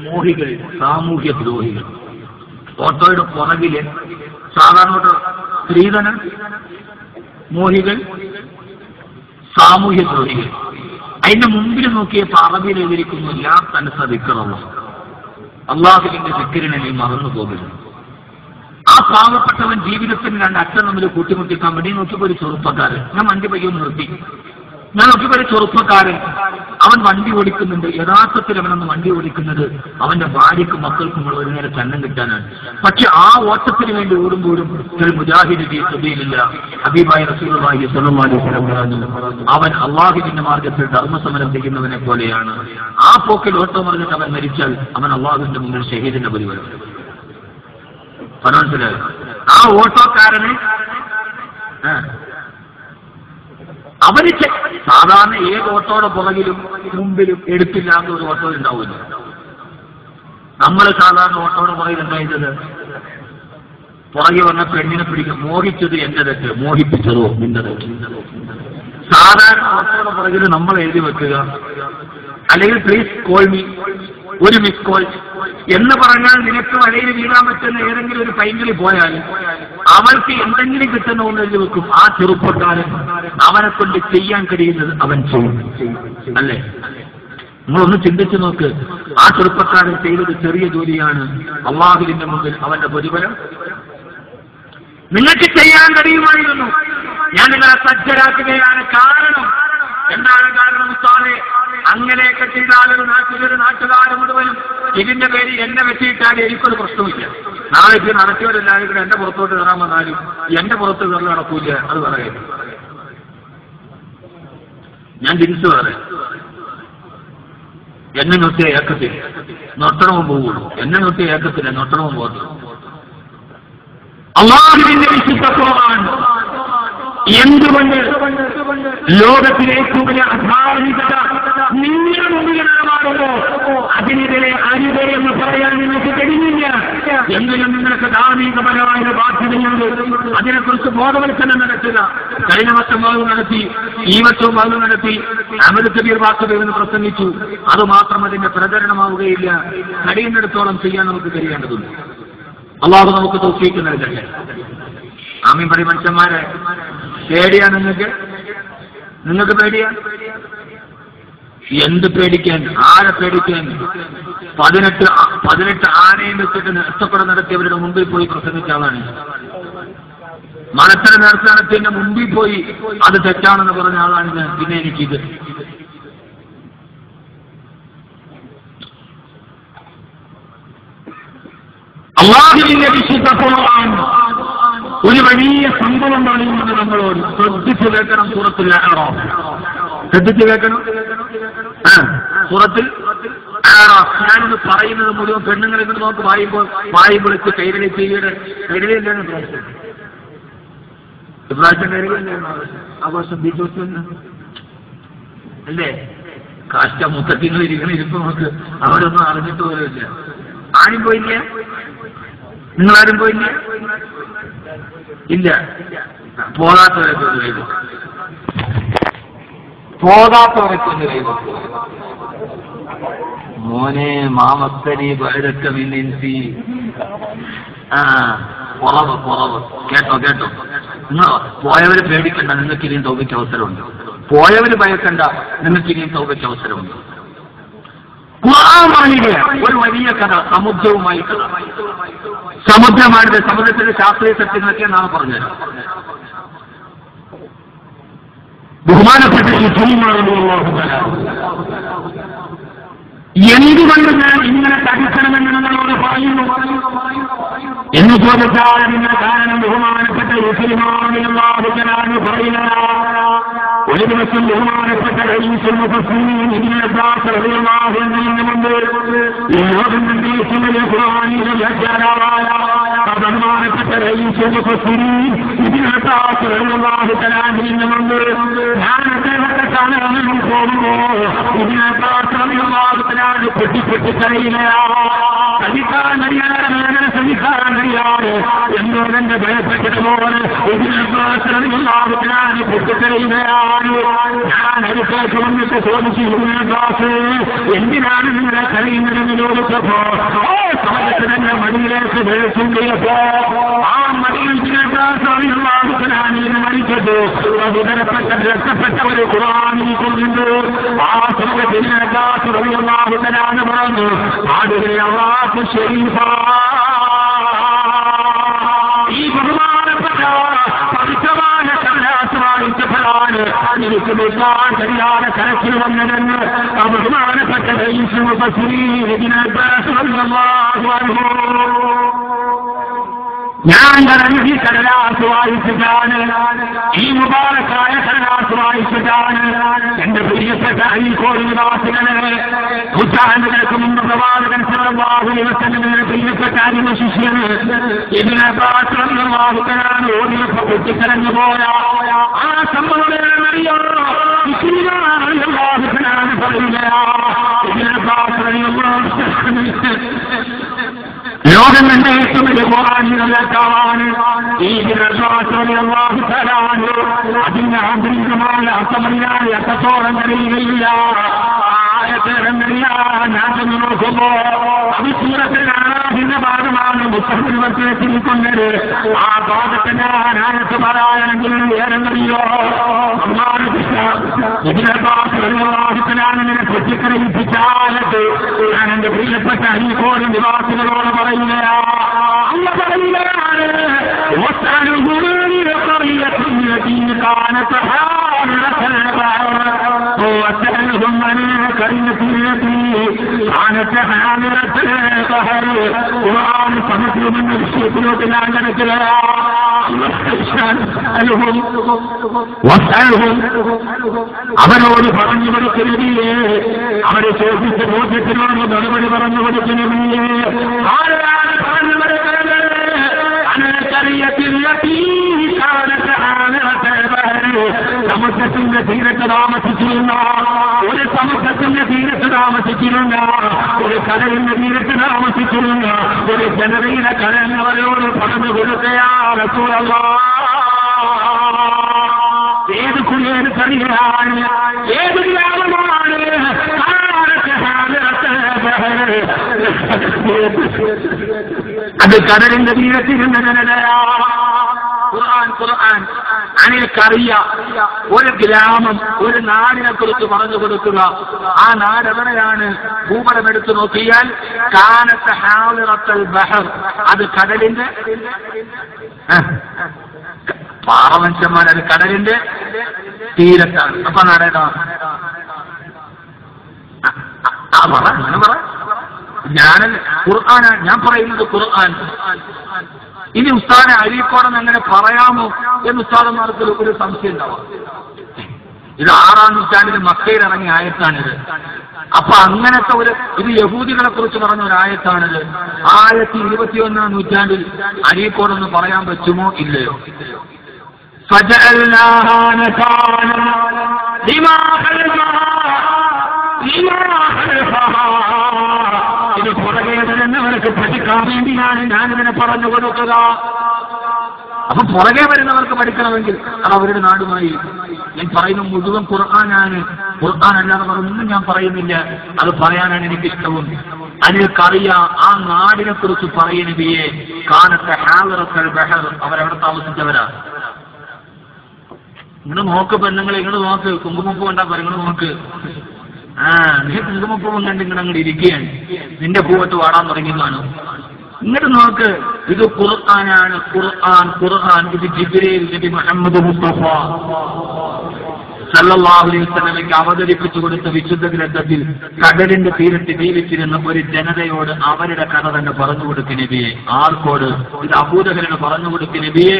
മോഹികൾ, സാമൂഹ്യ ദ്രോഹികൾ. ഓട്ടോയുടെ പുറകില് സാധാരണ സ്ത്രീധനം, മോഹികൾ, സാമൂഹ്യ ദ്രോഹികൾ. അതിന്റെ മുമ്പിൽ നോക്കിയപ്പോൾ അറബിയിൽ എഴുതിയിരിക്കുന്നില്ല തന്നെ സദിക്കറുള്ള അള്ളാഹുവിന്റെ ദിക്റിനെ നീ മറന്നു പോകരുത്. ആ പാവപ്പെട്ടവൻ ജീവിതത്തിന് രണ്ട് അച്ഛൻ തമ്മിൽ കൂട്ടിമുട്ടിക്കാൻ വേണ്ടി നോക്കിയപ്പോൾ ഒരു ചെറുപ്പക്കാരൻ, ഞാൻ വണ്ടി പയ്യൊന്ന് നിർത്തി, ഞാൻ നോക്കിയപ്പോൾ ഒരു ചെറുപ്പക്കാരൻ അവൻ വണ്ടി ഓടിക്കുന്നുണ്ട്. യഥാർത്ഥത്തിൽ അവനൊന്ന് വണ്ടി ഓടിക്കുന്നത് അവന്റെ ഭാര്യക്കും മക്കൾക്കുമുള്ള ഒരു നേരം ചന്നം കിട്ടാനാണ്. പക്ഷെ ആ ഓട്ടത്തിന് വേണ്ടി ഓടുമ്പോഴും മുജാഹിദ് ഫീ സബീലില്ലാ ഹബീബായ റസൂലുള്ളാഹി സ്വല്ലല്ലാഹു അലൈഹി വസല്ലം പറഞ്ഞു, അവൻ അള്ളാഹുവിന്റെ മാർഗത്തിൽ ധർമ്മസമരം ചെയ്യുന്നവനെ പോലെയാണ്. ആ പോക്കിൽ ഓട്ടം പറഞ്ഞിട്ട് അവൻ മരിച്ചാൽ അവൻ അള്ളാഹുവിന്റെ മുന്നിൽ ഷഹീദിന്റെ പരിപാടി. മനസ്സിലായി? ആ ഓട്ടോക്കാരന് അവന് സാധാരണ ഏത് ഓട്ടോയുടെ പുറകിലും മുമ്പിലും എടുത്തില്ലാത്ത ഒരു ഓട്ടോ ഉണ്ടാവില്ല. നമ്മൾ സാധാരണ ഓട്ടോയുടെ പുറകിൽ എന്തായത്? പുറകെ വന്ന പെണ്ണിനെ പിടിക്കും. മോഹിച്ചത് എന്റെ തെറ്റ്, മോഹിപ്പിച്ചതോ നിന്റെ തെറ്റ്. സാധാരണ ഓട്ടോയുടെ പുറകിൽ നമ്മൾ എഴുതി വെക്കുക, അല്ലെങ്കിൽ പ്ലീസ് കോൾ മീ, ഒരു മിസ് കോൾ എന്ന് പറഞ്ഞാൽ നിനക്ക് വലയിൽ വീഴാൻ പറ്റുന്ന ഏതെങ്കിലും ഒരു പൈങ്കിൾ പോയാൽ അവൾക്ക് എന്തെങ്കിലും കിട്ടുന്ന ഒന്ന് എഴുതി വെക്കും. ആ ചെറുപ്പക്കാരൻ അവനെ കൊണ്ട് ചെയ്യാൻ കഴിയുന്നത് അവൻ ചെയ്യും, അല്ലേ? നമ്മളൊന്ന് ചിന്തിച്ചു നോക്ക്. ആ ചെറുപ്പക്കാരൻ ചെയ്തത് ചെറിയ ജോലിയാണ്. അള്ളാഹുവിന്റെ മുമ്പിൽ അവന്റെ പ്രതിഫലം നിങ്ങൾക്ക് ചെയ്യാൻ കഴിയുമായിരുന്നു. ഞാൻ നിങ്ങളെ സജ്ജരാക്കുകയാണ്. കാരണം എന്താണ് കാരണം? ഉസ്താദേ, അങ്ങനെയൊക്കെ ചെയ്താൽ ഒരു നാട്ടുകാർ മുഴുവനും ഇതിന്റെ പേരിൽ എന്നെ വെച്ചിട്ടാൽ എനിക്കൊരു പ്രശ്നമില്ല. നാളെ ഇത് നടത്തിയവരെല്ലാവരും കൂടെ എന്റെ പുറത്തോട്ട് കയറാൻ വന്നാലും എന്റെ പുറത്ത് കയറി നടക്കൂല. അത് പറയുന്നത് ഞാൻ തിരിച്ചു പറയാം. എന്നെ നോട്ടിയ ഏക്കത്തിൽ നൊട്ടണവും പോവുള്ളൂ. എന്നെ നോട്ടിയ ഏക്കത്തില്ല, നൊട്ടണവും പോകുന്നു. അല്ലാഹുവിന്റെ വിശുദ്ധ ഖുർആൻ എന്തുകൊണ്ട് ലോകത്തിലേക്ക് വലിയ അധാർമികത നിങ്ങളുടെ മുമ്പിലാണോ അതിനെതിരെ അരുത് എന്ന് പറയാൻ നിങ്ങൾക്ക് കഴിഞ്ഞില്ല. എങ്കിലും നിങ്ങൾക്ക് ധാർമ്മികപരമായ ബാധ്യതയുണ്ട്. അതിനെക്കുറിച്ച് ബോധവൽക്കരണം നടത്തുക. കഴിഞ്ഞ വർഷം വാങ്ങു നടത്തി, ഈ വർഷവും വാങ്ങു നടത്തി. അഹ്മദ് കബീർ വാക്കുദേവന് പ്രസംഗിച്ചു. അതുമാത്രം അതിന്റെ പ്രചരണമാവുകയില്ല. കഴിയുന്നിടത്തോളം ചെയ്യാൻ നമുക്ക് കഴിയേണ്ടതുണ്ട്. അള്ളാഹു നമുക്ക് തൗഫീഖ് നൽകട്ടെ. ആമീൻ പറയും. മനുഷ്യന്മാരെ, പേടിയാ നിങ്ങൾക്ക് പേടിയാ? എന്ത് പേടിക്കാൻ? ആരെ പേടിക്കാൻ? 18 ആനയും വെച്ചിട്ട് നഷ്ടപ്പെടം നടത്തിയവരുടെ മുമ്പിൽ പോയി പ്രസംഗിച്ച ആളാണ്. മണത്തര നേർച്ച നടത്തിയതിന്റെ മുമ്പിൽ പോയി അത് തെറ്റാണെന്ന് പറഞ്ഞ ആളാണ് ഞാൻ. പിന്നെ എനിക്കിത് അല്ലാഹുവിന്റെ വിശുദ്ധ ഖുർആൻ ഒരു വലിയ സംഭവം പറയുന്നത് നമ്മളോട് ശ്രദ്ധിച്ചു കേൾക്കണം. സൂറത്തുൽ അഅറാഫ് ശ്രദ്ധിച്ചു കേൾക്കണം. സൂറത്തുൽ അഅറാഫ് ഞാനിത് പറയുന്നത് മുഴുവൻ പെണ്ണുങ്ങളെ കൊണ്ട് നോക്ക് വായി പൊളിച്ച് കൈരളി ചെയ്യുടെ കൈരളിയല്ലാണ് ഇപ്രാവശ്യം കൈരളിയല്ലാണ് ആഘോഷം ബീജോത്സവം അല്ലേ? കാഷ്ട മുത്തത്തിങ്ങൾ ഇരിക്കണ ഇരിപ്പ് നോക്ക്. അവിടെ ഒന്നും അറിഞ്ഞിട്ട് പോലുമില്ല. ആരും പോയില്ല? നിങ്ങളാരും പോയില്ല? ഇല്ല. പോകാത്തവരൊക്കെ ഒന്ന് ചെയ്തു. മോനെ മാമക്കനി ബഴക്ക മിന്നിൻസി. കുറവ് കേട്ടോ. നിങ്ങൾ പോയവര് പേടിക്കണ്ട, നിങ്ങൾക്ക് ഇനിയും തൗബയ്ക്ക് അവസരമുണ്ട്. പോയവര് ഭയക്കണ്ട, നിങ്ങൾക്ക് ഇനിയും തൗബയ്ക്ക് അവസരമുണ്ട്. ഖുർആനിലെ ഒരു വലിയ കഥ, സമുദ്രവുമായി കഥ. സമുദ്രത്തിന്റെ ശാസ്ത്രീയ സത്യങ്ങളൊക്കെ നാം പറഞ്ഞുതരാം. ബഹുമാനപ്പെട്ട എന്തുകൊണ്ട് ഞാൻ ഇങ്ങനെ തടുക്കണമെന്ന് നിങ്ങളോട് പറയുന്നു എന്ന് ചോദിച്ചാൽ അതിന്റെ കാരണം ബഹുമാനപ്പെട്ട യുസ്ലിമാൻ പറയുന്ന ഒരു ദിവസം ബഹുമാനപ്പെട്ട ബഹുമാനപ്പെട്ട ഞാൻ അദ്ദേഹത്തെ കാണാൻ പോകുമ്പോ ഇതിനകത്ത് പൊട്ടിപ്പൊട്ടിക്കറിയില്ലയാണ് സഹിക്കാൻ കഴിയാതെ വേദന സഹിക്കാൻ കഴിയാതെ എന്നോടെന്റെ ഭയപ്പെട്ടതുപോലെ ഇതിനകത്ത് പൊട്ടിക്കറിയുകയാണ്. ഞാൻ അടുത്തേക്ക് വന്നിട്ട് ചോദിച്ചു, ക്ലാസ് എന്തിനാണ് നിങ്ങളെ കഴിയുന്നതെന്നോട് കൊടുത്തപ്പോ സമയത്ത് തന്നെ മടിയിലേക്ക് വീഴ്ചുണ്ടിയപ്പോ ആ മടിയിൽ മരിച്ചത് വിതരപ്പെട്ട രക്ഷപ്പെട്ട ഒരു ഖുർആനിൽ കൊണ്ടുണ്ട്. ആ സമയത്തിന് പറഞ്ഞു ആടുകളെ അള്ളാഹു ശരീഫ ഈ ബഹുമാനപ്പെട്ട പവിത്രമായ കടലാസമായിട്ടപ്പോഴാണ് എനിക്ക് വെക്കാൻ കഴിയാതെ കരച്ചിൽ വന്നതെന്ന് ആ ബഹുമാനപ്പെട്ട ഞാൻ പറഞ്ഞു ഈ കടലാസ് വായിച്ചിട്ടാണ്, ഈ മുബാറക്കായ കടലാസ് വായിച്ചിട്ടാണ് എന്റെ പ്രിയപ്പെട്ട അഴീക്കോട് നിവാസികളെ നൂറ്റാണ്ടുകൾക്ക് മുമ്പ് പ്രവാചകൻ സല്ലല്ലാഹു അലൈഹി വസല്ലമയുടെ പ്രിയപ്പെട്ട അരിമ ശിഷ്യന് ഇബ്നു അബ്ബാസ് റളിയല്ലാഹു തആല ഓടിയപ്പോൾ പൊട്ടിക്കരഞ്ഞു പോയ ആ സംഭവം അറിയോ? ലോകം തന്നെ ഏറ്റവും വലിയ ഖുർആനിലേക്കാണ് ഈ അതിന്റെ ആന്തരികമായ അർത്ഥമറിയാൻ എത്രത്തോളം കഴിയുകയില്ല. ആയത്തിറങ്ങില്ല. ഞാൻ ചെന്ന് നോക്കുമ്പോ അവിസൂരത്തിൻ്റെ ഭാഗമാണ് മുസ്തഫിൽ കൊണ്ടത്. ആ ഭാഗത്ത് ഞാൻ ആയത്ത് പറയാനെങ്കിൽ ഏറെന്നറിയോ ഇതിനെ പൊട്ടിക്കറിയിപ്പിച്ചാലത്ത് ഞാൻ എന്റെ പ്രിയപ്പെട്ട അരീക്കോട് നിവാസികളോട് പറയുകയാ. അല്ല പറയുകയാണ് സമസ്യമെന്ന വിഷയത്തിലോട്ട് ഞാൻ കിടക്കുകയാ. അവരോട് പറഞ്ഞു കൊടുക്കുന്നതില്ലേ, അവരെ ചോദിച്ച ബോധ്യത്തിനോട് മറുപടി പറഞ്ഞു കൊടുക്കുന്നതില്ലേ, ആരാണ് പറഞ്ഞു കൊടുക്കുന്നത്? സമുദ്രത്തിന്റെ തീരത്ത് താമസിച്ചിരുന്ന ഒരു സമുദ്രത്തിന്റെ തീരത്ത് താമസിച്ചിരുന്ന ഒരു കടലിന്റെ തീരത്ത് താമസിച്ചിരുന്ന ഒരു ജനതയുടെ കടന്നവരോട് പറഞ്ഞു കൊടുക്കുകയാണ്. ഏത് കുളിയേറിയാണ്, ഏത് ഗ്രാമമാണ് അത് കടലിന്റെ തീരത്തിരുന്ന ജനതയാ. ഖുർആൻ അനിൽക്കറിയ ഒരു ഗ്രാമം, ഒരു നാടിനെ കുറിച്ച് പറഞ്ഞു കൊടുക്കുക. ആ നാട് എവിടെയാണ്? ഭൂപടം എടുത്തു നോക്കിയാൽ കാനത്ത് ഹാളിറത്തൽ ബഹർ, അത് കടലിന്റെ പാറമനുഷ്യന്മാർ, അത് കടലിന്റെ തീരത്താണ്. അപ്പൊ നാടേതാ? അങ്ങനെ പറ. ഖുർആൻ ഞാൻ പറയുന്നത് ഖുർആൻ. ഇനി ഉസ്താദെ അഴീക്കോടെന്ന് എങ്ങനെ പറയാമോ എന്ന് ഉസ്താദന്മാർക്ക് ഒരു സംശയം ഉണ്ടാവാം. ഇത് 6-ാം നൂറ്റാണ്ടിൽ മക്കയിൽ ഇറങ്ങിയ ആയത്താണിത്. അപ്പൊ അങ്ങനത്തെ ഇത് യഹൂദികളെ കുറിച്ച് പറഞ്ഞ ഒരു ആയത്താണിത്. 21-ാം നൂറ്റാണ്ടിൽ അഴീക്കോടെന്ന് പറയാൻ പറ്റുമോ ഇല്ലയോ? ഇത് പുറകെ വരുന്നവർക്ക് പഠിക്കാൻ വേണ്ടിയാണ് ഞാനിതിനെ പറഞ്ഞു കൊടുക്കുക. അപ്പൊ പുറകെ വരുന്നവർക്ക് പഠിക്കണമെങ്കിൽ അത് അവരുടെ നാടുമായി. ഞാൻ പറയുന്ന മുഴുവൻ ഖുർആനാണ്. ഖുർആൻ അല്ലാതെ ഒന്നും ഞാൻ പറയുന്നില്ല. അത് പറയാനാണ് എനിക്കിഷ്ടവും. അതിനൊക്കറിയാം ആ നാടിനെ കുറിച്ച് പറയുന്നവയെ കാനത്തെ ഹാലറത്തൽ ബഹർ, അവരവിടെ താമസിച്ചവരാ. ഇങ്ങോട്ട് നോക്ക് പെണ്ണുങ്ങളെ, ഇങ്ങോട്ട് നോക്ക്. കുങ്കുമപ്പൂ കണ്ടാ പറ, ഇങ്ങോട്ട് നോക്ക്. നീ കുങ്കുമപ്പൂവും കണ്ട് ഇങ്ങനെ അങ്ങോട്ട് ഇരിക്കുകയാണ്. നിന്റെ പൂവട്ട് വാടാൻ തുടങ്ങിയതാണ്. ഇങ്ങോട്ട് നോക്ക്. ഇത് ഖുർആനാണ്. ഖുർആൻ ഇത് ജിബ്രീൽ നബി മുഹമ്മദ് മുസ്തഫ സല്ലല്ലാഹു അലൈഹി വസല്ലമയ്ക്ക് അവതരിപ്പിച്ചു കൊടുത്ത വിശുദ്ധ ഗ്രന്ഥത്തിൽ കടലിന്റെ തീരത്ത് ജീവിച്ചിരുന്ന ഒരു ജനതയോട് അവരുടെ കഥ തന്നെ പറഞ്ഞു കൊടുക്കുന്ന നബിയെ. ആർക്കോട്? ഇത് അബൂജഹലിന് പറഞ്ഞു കൊടുക്കുന്ന നബിയെ.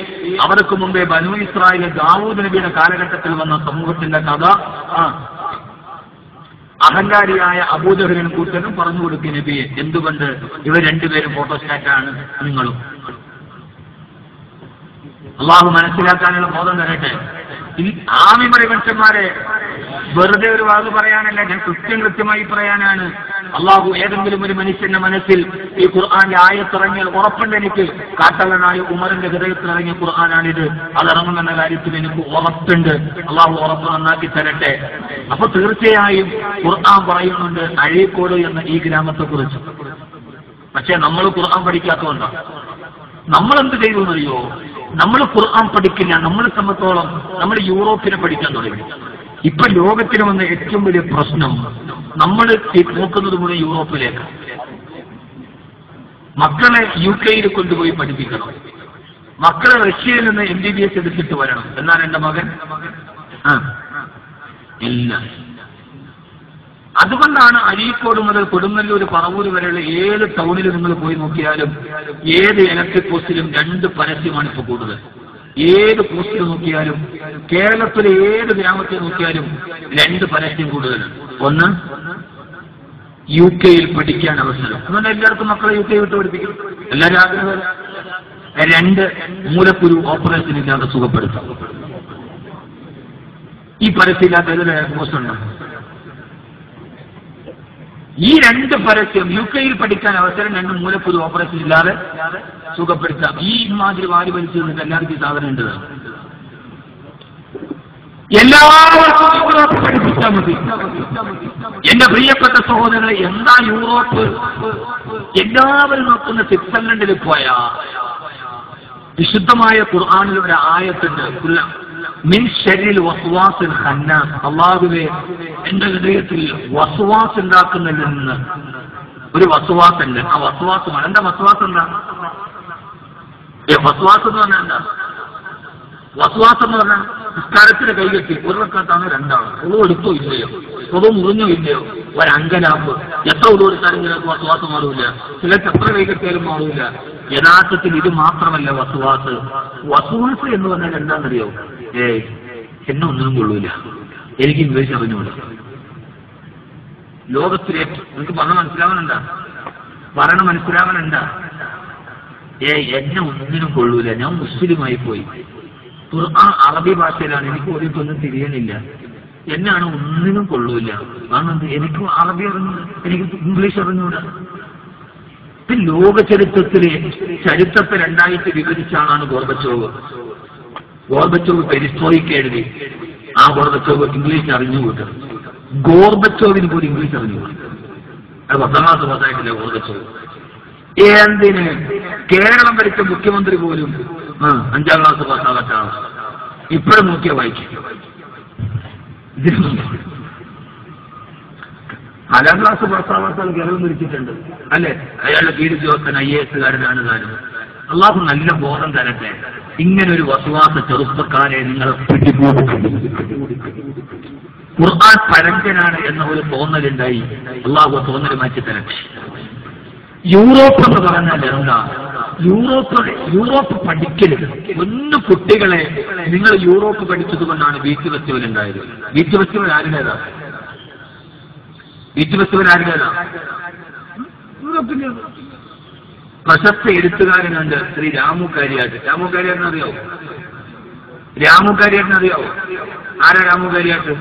അവർക്ക് മുമ്പേ ബനൂ ഇസ്രായേൽ ദാവൂദ് നബിയുടെ കാലഘട്ടത്തിൽ വന്ന സമൂഹത്തിന്റെ കഥ അഹങ്കാരിയായ അബൂജഹലിനും കൂട്ടനും പറഞ്ഞു കൊടുക്കുന്ന നബിയെ. എന്തുകൊണ്ട്? ഇവർ രണ്ടുപേരും ഫോട്ടോസ്റ്റാറ്റാണ്. നിങ്ങളും അള്ളാഹു മനസ്സിലാക്കാനുള്ള ബോധം തരട്ടെ. ആമിമറി മനുഷ്യന്മാരെ വെറുതെ ഒരു വാക്ക് പറയാനല്ല, ഞാൻ കൃത്യമായി പറയാനാണ്. അള്ളാഹു ഏതെങ്കിലും ഒരു മനുഷ്യന്റെ മനസ്സിൽ ഈ ഖുർആന്റെ ആയത്തിറങ്ങിയാൽ ഉറപ്പുണ്ട് എനിക്ക്. കാട്ടലനായ ഉമറിന്റെ ഹൃദയത്തിലിറങ്ങിയ ഖുർആനാണിത്. അതിറങ്ങുമെന്ന കാര്യത്തിൽ എനിക്ക് ഉറപ്പുണ്ട്. അള്ളാഹു ഉറപ്പ് നന്നാക്കി തരട്ടെ. അപ്പൊ തീർച്ചയായും ഖുർആൻ പറയുന്നുണ്ട് അഴീക്കോട് എന്ന ഈ ഗ്രാമത്തെ കുറിച്ച്. പക്ഷെ നമ്മൾ ഖുർആൻ പഠിക്കാത്തതുകൊണ്ടാണ്. നമ്മളെന്ത് ചെയ്തെന്നറിയോ? നമ്മൾ ഖുർആൻ പഠിക്കില്ല. നമ്മളെ സംബന്ധിച്ചോളം നമ്മൾ യൂറോപ്പിനെ പഠിക്കാൻ തുടങ്ങി. ഇപ്പൊ ലോകത്തിന് വന്ന ഏറ്റവും വലിയ പ്രശ്നം നമ്മൾ നോക്കുന്നത് മുഴുവൻ യൂറോപ്പിലേക്ക്. മക്കളെ UK കൊണ്ടുപോയി പഠിപ്പിക്കണം. മക്കളെ റഷ്യയിൽ നിന്ന് MBBS എടുത്തിട്ട് വരണം എന്നാണ് എന്റെ മകൻ. ഇല്ല. അതുകൊണ്ടാണ് അരീക്കോട് മുതൽ കൊടുങ്ങല്ലൂർ പറവൂർ വരെയുള്ള ഏത് ടൗണിൽ നിങ്ങൾ പോയി നോക്കിയാലും ഏത് ഇലക്ട്രിക് പോസ്റ്റിലും 2 പരസ്യമാണ് ഇപ്പൊ കൂടുതൽ. ഏത് പോസ്റ്റിൽ നോക്കിയാലും കേരളത്തിലെ ഏത് ഗ്രാമത്തിൽ നോക്കിയാലും 2 പരസ്യം കൂടുതലാണ്. ഒന്ന്, UK പഠിക്കാൻ അവസരം. അതുകൊണ്ട് എല്ലാവർക്കും മക്കളെ UK വിട്ട് പഠിപ്പിക്കും, എല്ലാവരും ആഗ്രഹം. 2, മൂലക്കുരു ഓപ്പറേഷൻ ഇല്ലാതെ സുഖപ്പെടുത്താം. ഈ പരസ്യമില്ലാത്ത ഏതൊരു പോസ്റ്റ് ഉണ്ടാകും. ഈ 2 പരസ്യം UK പഠിക്കാൻ അവസരം, 2 മൂലക്കുരു ഓപ്പറേഷൻ ഇല്ലാതെ സുഖപ്പെടുത്താം. ഈ മാതിരി വാരി വലിച്ചു നിന്നിട്ട് എല്ലാവർക്കും ഈ സാധനം ഉണ്ടതാണ്. എല്ലാവർക്കും യൂറോപ്പ് പഠിപ്പിച്ചാൽ മതി. എന്റെ പ്രിയപ്പെട്ട സഹോദരങ്ങളെ, എന്താ യൂറോപ്പ്? എല്ലാവരും നോക്കുന്ന സ്വിറ്റ്സർലൻഡിൽ പോയാ വിശുദ്ധമായ ഖുർആനിൽ ഒരു ആയത്തുണ്ട്, മിൻ ശർരിൽ വസ്വാസിൽ ഖന്നാസ്. അല്ലാഹുവേ, എന്റെ ഹൃദയത്തിൽ വസ്വാസ് ഉണ്ടാക്കുന്നതിൽ നിന്ന് ഒരു വസ്വാസ് ഉണ്ട്. ആ വസ്വാസമാണ്. എന്താ വസ്വാസ്? എന്താ വസ്വാസ് എന്ന് പറഞ്ഞാൽ? എന്താ വസ്വാസ് എന്ന് പറഞ്ഞാൽ? നിസ്കാരത്തിന് കൈകെട്ടി ഒരു റക്അത്താണ് 2 ആൾ ഒന്നും എടുത്തോ ഇല്ലയോ, ഒന്നും മുറിഞ്ഞോ ഇല്ലയോ, ഒരങ്കലാമ്പ്. എത്ര ഒന്നും എടുത്താലും ചിലർക്ക് വസ്വാസം മാറൂല, ചിലർക്ക് എത്ര കൈകെട്ടിയാലും മാറൂല. യഥാർത്ഥത്തിൽ ഇത് മാത്രമല്ല വസ്വാസ്. വസ്വാസ് എന്ന് പറഞ്ഞാൽ എന്താണെന്നറിയോ? എന്നെ ഒന്നിനും കൊള്ളൂല, എനിക്ക് ഇംഗ്ലീഷ് അറിഞ്ഞൂടാ. ലോകത്തിലെ നിങ്ങൾക്ക് പറയണ മനസ്സിലാവനുണ്ടാ? എന്നെ ഒന്നിനും കൊള്ളൂല, ഞാൻ മുസ്ലിമായി പോയി. ഖുർആൻ അറബി ഭാഷയിലാണ്, എനിക്ക് ഒരിക്കൊന്നും തിരിയണില്ല, എന്നാണ് ഒന്നിനും കൊള്ളൂല. കാരണം എനിക്ക് അറബി അറിഞ്ഞൂടാ, എനിക്ക് ഇംഗ്ലീഷ് അറിഞ്ഞൂടാ. ലോക ചരിത്രത്തെ 2 വിഭജിച്ചാണ് ഗോർബച്ചോവ്. പെരിസ്ട്രോയിക്ക് എഴുതി. ആ ഗോർബച്ചോവ് ഇംഗ്ലീഷ് അറിഞ്ഞുകൂട്ടും. ഗോർബച്ചോവിന് പോലും ഇംഗ്ലീഷ് അറിഞ്ഞുകൂട്ടും. അത് 10ാം ക്ലാസ് പാസ്സായിട്ടില്ല ഗോർബച്ചോവ്. എന്തിന്? കേരളം ഭരിച്ച മുഖ്യമന്ത്രി പോലും 5ാം ക്ലാസ് പാസ്സാകാത്ത ആളാണ്. ഇപ്പോഴും നോക്കിയാൽ വായിക്കും. 4ാം ക്ലാസ് പാസ്സാവാത്ത കേരളം ഭരിച്ചിട്ടുണ്ട് അല്ലെ? അയാളുടെ കീഴുദ്യോഗസ്ഥൻ IAS കാരനാണ് താനും. അള്ളാഹു നല്ല ബോധം തരട്ടെ. ഇങ്ങനൊരു വസ്വാസ ചെറുപ്പക്കാരെ നിങ്ങളെ ഖുർആൻ പഴങ്കനാണ് എന്ന ഒരു തോന്നലുണ്ടായി. അള്ളാഹു തോന്നൽ മാറ്റി തരട്ടെ. യൂറോപ്പ് എന്ന് പറഞ്ഞാൽ എന്താ? യൂറോപ്പ് പഠിക്കരുത്. ഒന്ന് കുട്ടികളെ നിങ്ങൾ യൂറോപ്പ് പഠിച്ചത് കൊണ്ടാണ് ബീച്ച് ഫെസ്റ്റിവൽ ഉണ്ടായത്. ബീച്ച് ഫെസ്റ്റിവൽ ആരുടേതാ? യൂറോപ്പിന്റെ പ്രശസ്ത എഴുത്തുകാരനുണ്ട്, ശ്രീ രാമു കാര്യാട്ട്. രാമു കാര്യാട്ടിനറിയാവോ? ആരാ രാമു കാര്യാട്ട്?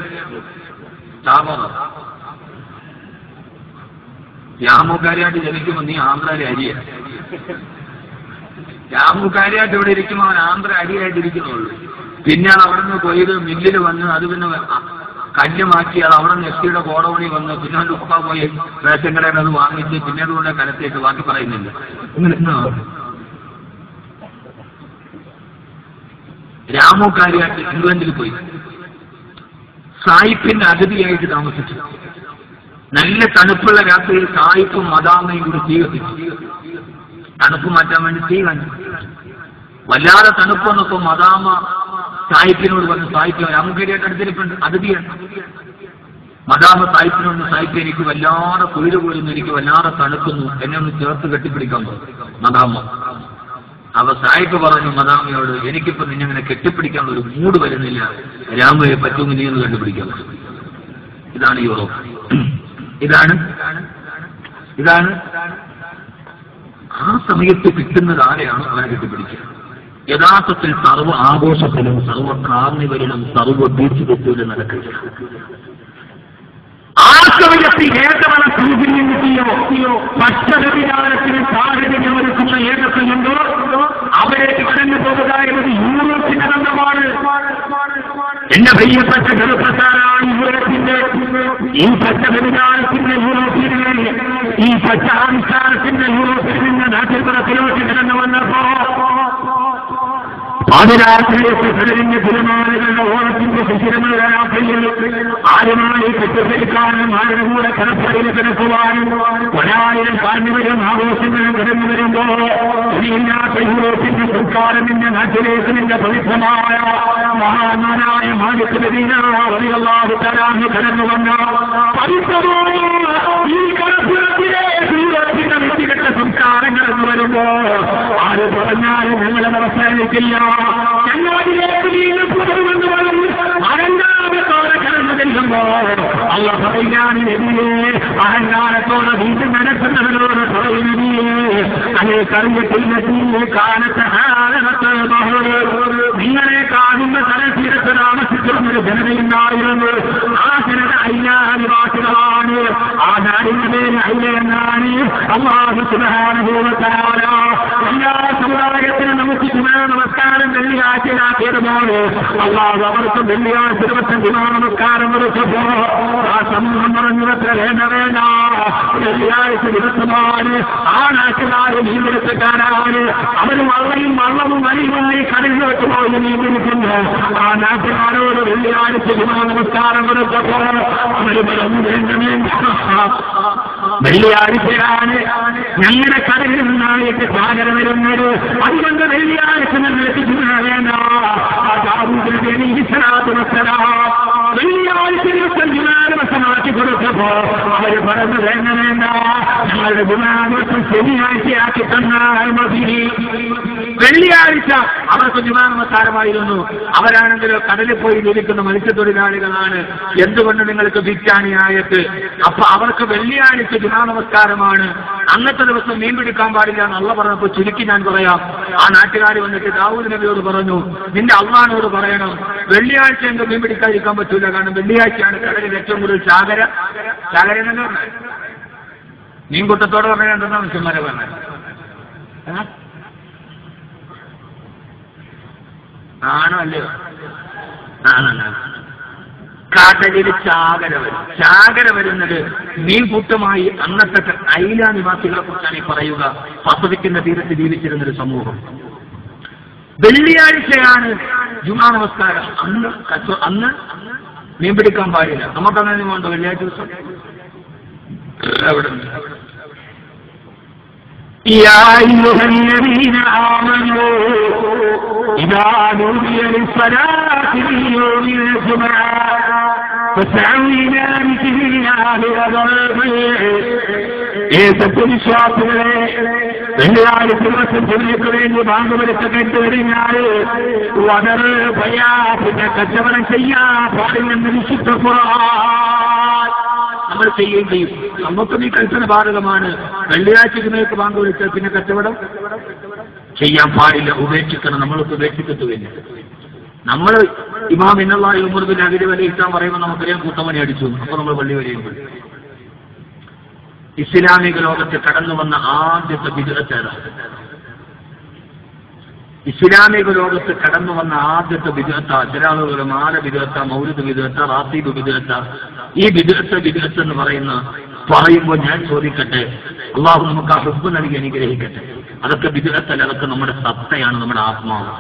രാമു കാര്യാട്ട് ജനിക്കുമ്പോ നീ ആന്ധ്രയിലെ അരിയ. രാമു കാര്യാട്ട് ഇവിടെ ഇരിക്കുമ്പോ അവൻ ആന്ധ്ര അരിയായിട്ടിരിക്കുന്നുള്ളൂ. പിന്നെ അത് അവിടെ നിന്ന് കൊയ്ത് മില്ലിൽ വന്ന് അത് പിന്നെ കല്ല് മാറ്റി അത് അവിടെ നിന്ന് ST ഗോഡൌണിൽ വന്ന് പിന്നെ അവൻ്റെ ഉപ്പ പോയി റേഷൻ കടയിൽ അത് വാങ്ങിച്ച് പിന്നെ അതുകൊണ്ട് കലത്തേക്ക് ബാക്കി പറയുന്നില്ല. രാമു കാര്യാട്ട് ഇംഗ്ലണ്ടിൽ പോയി സായിപ്പിന്റെ അതിഥിയായിട്ട് താമസിച്ചു. നല്ല തണുപ്പുള്ള രാത്രിയിൽ സായിപ്പും മദാമയും കൂടി തീ കത്തിച്ചു. തണുപ്പ് മാറ്റാൻ വേണ്ടി തീ കണ്ടു. വല്ലാതെ തണുപ്പ് വന്നപ്പോ മദാമ സായിപ്പിനോട് പറഞ്ഞു, സായിപ്പ് രാമുകരിയായിട്ട് അടുത്തിരിപ്പുണ്ട്, അതിഥിയാണ്. മദാമ സായിപ്പിനോട്, സായിപ്പ് എനിക്ക് വല്ലാതെ കുളിര് പോരുന്നു, എനിക്ക് വല്ലാതെ തണുക്കുന്നു, എന്നെ ഒന്ന് ചേർത്ത് കെട്ടിപ്പിടിക്കാൻ പറഞ്ഞു മദാമ. അപ്പൊ സായിപ്പ് പറഞ്ഞു മദാമയോട്, എനിക്കിപ്പോ നിന്നെ കെട്ടിപ്പിടിക്കാനുള്ള ഒരു മൂഡ് വരുന്നില്ല, രാമുയെ പറ്റുമെങ്കിൽ നീ ഒന്ന് കണ്ടുപിടിക്കാൻ പറ്റും. ഇതാണ് യൂറോപ്പ്. ഇതാണ് ആ സമയത്ത് കിട്ടുന്നത് ആരെയാണ് അവനെ കെട്ടിപ്പിടിക്കുക. യഥാർത്ഥത്തിൽ സർവ്വ ആഘോഷത്തിലും സർവ്വ കാർണിവലിലും സർവ്വ ബീച്ച് ഫെസ്റ്റിവലും നടക്കുക. ആ സമയത്ത് ഏകമണ സൂചനയും കിട്ടിയോ പശ്ചാത്തലത്തിന് സാഹചര്യം ഒരുക്കുന്ന ഏതൊക്കെയുണ്ടോ അവരെ കടന്നു പോകുക എന്നത് യൂറോപ്പിന്റെ ബന്ധമാണ്. എന്റെ പ്രിയപ്പെട്ട ചെറുപ്പക്കാരാണ് യൂറോപ്പിന്റെ ഈ പച്ച വ്യതിയാനത്തിന്റെ യൂറോപ്യനുകളിൽ ഈ പശ്ചാത്തലത്തിന്റെ യൂറോപ്പിൽ നിന്ന് നാട്ടിൽപ്പുറത്തിലോട്ട് കിടന്നു വന്നപ്പോ പാതിരാത്രിയൊക്കെ കടലിന്റെ തിരുമാലകളുടെ ഓണത്തിന്റെ ശിശിരമരാത്രിയിൽ ആരുമായി പെറ്റുപിടിക്കാനും ആരുടെ കൂടെ കടപ്പടയിൽ കിടക്കുവാനും 1000 കാരണവരും ആഘോഷങ്ങളും കടന്നു വരുമ്പോ ഇനിയില്ലാത്ത യൂറോപ്പിന്റെ സംസ്കാരം നിന്റെ നാട്ടിലേക്ക് നിന്റെ പവിത്രമായ മഹാനായ മാലിക് തരാന്ന് കടന്നു വന്ന പവിത്രമായ ഈ കടപ്പുറത്തിലെ യൂറോപ്പിന്റെ വ്യക്തിഗത സംസ്കാരങ്ങൾ എന്ന് വരുമ്പോ ആര് പറഞ്ഞാലും ഞങ്ങളെ അവസാനിക്കില്ല. ഞങ്ങളിലേക്ക് വീണ്ടും പുതുവെന്ന് പറഞ്ഞു അഹങ്കാരത്തോടെ കടന്നു ചെല്ലുമ്പോ അല്ല പറയാനും എതിരെ അഹങ്കാരത്തോടെ വീണ്ടും നടക്കുന്നവരോട് പറയുന്നതിയെ അതേ കറിയത്തില്ല കാലത്ത് നിങ്ങളെ കാണുന്ന തലത്തിരത്ത് താമസിച്ചിരുന്നൊരു ജനതയുണ്ടായിരുന്നു. ആ ജനത അയ്യാനിവാസികളാണ്. ആ നാടിന്റെ പേര് അയ്യ എന്നാണ്. അല്ലാഹു സുബ്ഹാനഹു വ തആല എല്ലാ സമുദായത്തിനും നമുക്ക് നമസ്കാരം വെള്ളിയാഴ്ചയിലാക്കിയതുപോലെ അല്ലാഹു അവർക്ക് വെള്ളിയാഴ്ച ദിവസം നമസ്കാരം കൊടുത്തപ്പോ ആ സമൂഹം പറഞ്ഞത്ര വേണ്ട വെള്ളിയാഴ്ച ദിവസമാണ്. ആ നാട്ടുകാര് മീൻപിടുത്തക്കാരാണ്. അവര് വള്ളവും വലിയുമായി കടലിലോട്ട് പോയി മീൻപിടിക്കുന്നു. ആ നാട്ടുകാരോട് വെള്ളിയാഴ്ച നമസ്കാരം കൊടുത്തപ്പോ അവര് പറഞ്ഞു വെള്ളിയാഴ്ചയാണ് ഞങ്ങളുടെ കടലിൽ നിന്നായിട്ട് സാഗര വരുന്നത്. അതുകൊണ്ട് വെള്ളിയാഴ്ച ഞങ്ങൾക്ക് വേണ്ട. വെള്ളിയാഴ്ച ദിവസം ദിവസമാക്കി കൊടുത്തപ്പോ അവര് പറഞ്ഞു വേണ്ട ഞങ്ങളുടെ ദിവസം ശനിയാഴ്ചയാക്കി തന്നാൽ മതി. വെള്ളിയാഴ്ച അവർക്ക് നമസ്കാരമായിരുന്നു. അവരാണെങ്കിലോ കടലിൽ പോയി ജോലിക്കുന്ന മത്സ്യത്തൊഴിലാളികളാണ്. എന്തുകൊണ്ട് നിങ്ങൾക്ക് ഭിക്ഷാണിയായിട്ട്? അപ്പൊ അവർക്ക് വെള്ളിയാഴ്ച നമസ്കാരമാണ്. അന്നത്തെ ദിവസം മീൻ പിടിക്കാൻ പാടില്ല എന്ന് അള്ള പറഞ്ഞപ്പോ ചുരുക്കി ഞാൻ പറയാം. ആ നാട്ടുകാർ വന്നിട്ട് ദാവൂദ് നബിയോട് പറഞ്ഞു, നിന്റെ അള്ളാനോട് പറയണം വെള്ളിയാഴ്ച എന്തോ മീൻ പിടിക്കാതിരിക്കാൻ പറ്റൂല. കാരണം വെള്ളിയാഴ്ചയാണ് കടലിൽ ഏറ്റവും കൂടുതൽ ചാകര എന്നല്ലേ പറഞ്ഞത്. മീൻകൂട്ടത്തോടെ പറഞ്ഞാൽ എന്തെന്നാ മനുഷ്യന്മാരെ പറഞ്ഞത്? ആണോ അല്ലയോ? കടലിൽ ചാകര വരുന്നത് മീൻകൂട്ടമായി അന്നത്തെ ഐല നിവാസികളെ കുറിച്ചാണ് ഈ പറയുക. പസഫിക്കിന്റെ തീരത്ത് ജീവിച്ചിരുന്നൊരു സമൂഹം. വെള്ളിയാഴ്ചയാണ് ജുമാ നമസ്കാരം. അന്ന് മീൻ പിടിക്കാൻ പാടില്ല. നമുക്കങ്ങനെ വേണ്ട വെള്ളിയാഴ്ച ദിവസം എവിടെ يا أيها الذين آمنوا إذا نودي للصلاة من يوم الجمعة فاسعوا إلى ذكر الله وذروا സത്യവിശ്വാസികളെ വെള്ളിയാഴ്ച ദിവസം ജോലിക്ക് വേണ്ടി ബാങ്കുവിളിച്ച് കേട്ടുകഴിഞ്ഞാൽ വളരെ പിന്നെ കച്ചവടം ചെയ്യാൻ പാടില്ലെന്ന് വിശുദ്ധ ഖുർആൻ നമ്മൾ ചെയ്യുകയും ചെയ്യും. നമുക്കും ഈ കൽപ്പന ബാധകമാണ്. വെള്ളിയാഴ്ച ജുമയ്ക്ക് ബാങ്ക് വിളിച്ചാൽ പിന്നെ കച്ചവടം ചെയ്യാൻ പാടില്ല, ഉപേക്ഷിക്കണം. നമ്മൾക്ക് ഉപേക്ഷിക്കത്തുമില്ല. നമ്മൾ ഇമാം ഇന്നല്ലാഹി ഉമർ ബിൻ അബി വിലയിരുത്താൻ പറയുമ്പോൾ നമുക്കറിയാം കൂട്ടമണി അടിച്ചു. അപ്പൊ നമ്മൾ പള്ളി വരെയുമ്പോൾ ഇസ്ലാമിക ലോകത്ത് കടന്നു വന്ന ആദ്യത്തെ ബിദ്അത്ത് ഏതാണ്? ഇസ്ലാമിക ലോകത്ത് കടന്നു വന്ന ആദ്യത്തെ ബിദ്അത്ത് ചില മാല ബിദ്അത്ത്, മൗലിദ് ബിദ്അത്ത്, റാത്തീബ് ബിദ്അത്ത്. ഈ ബിദ്അത്ത് എന്ന് പറയുമ്പോൾ ഞാൻ ചോദിക്കട്ടെ, അള്ളാഹു നമുക്ക് ആ ഹുബ്ബ് നൽകി അനുഗ്രഹിക്കട്ടെ. അതൊക്കെ ബിദ്അത്തല്ല, അതൊക്കെ നമ്മുടെ സത്തയാണ്, നമ്മുടെ ആത്മാവ്.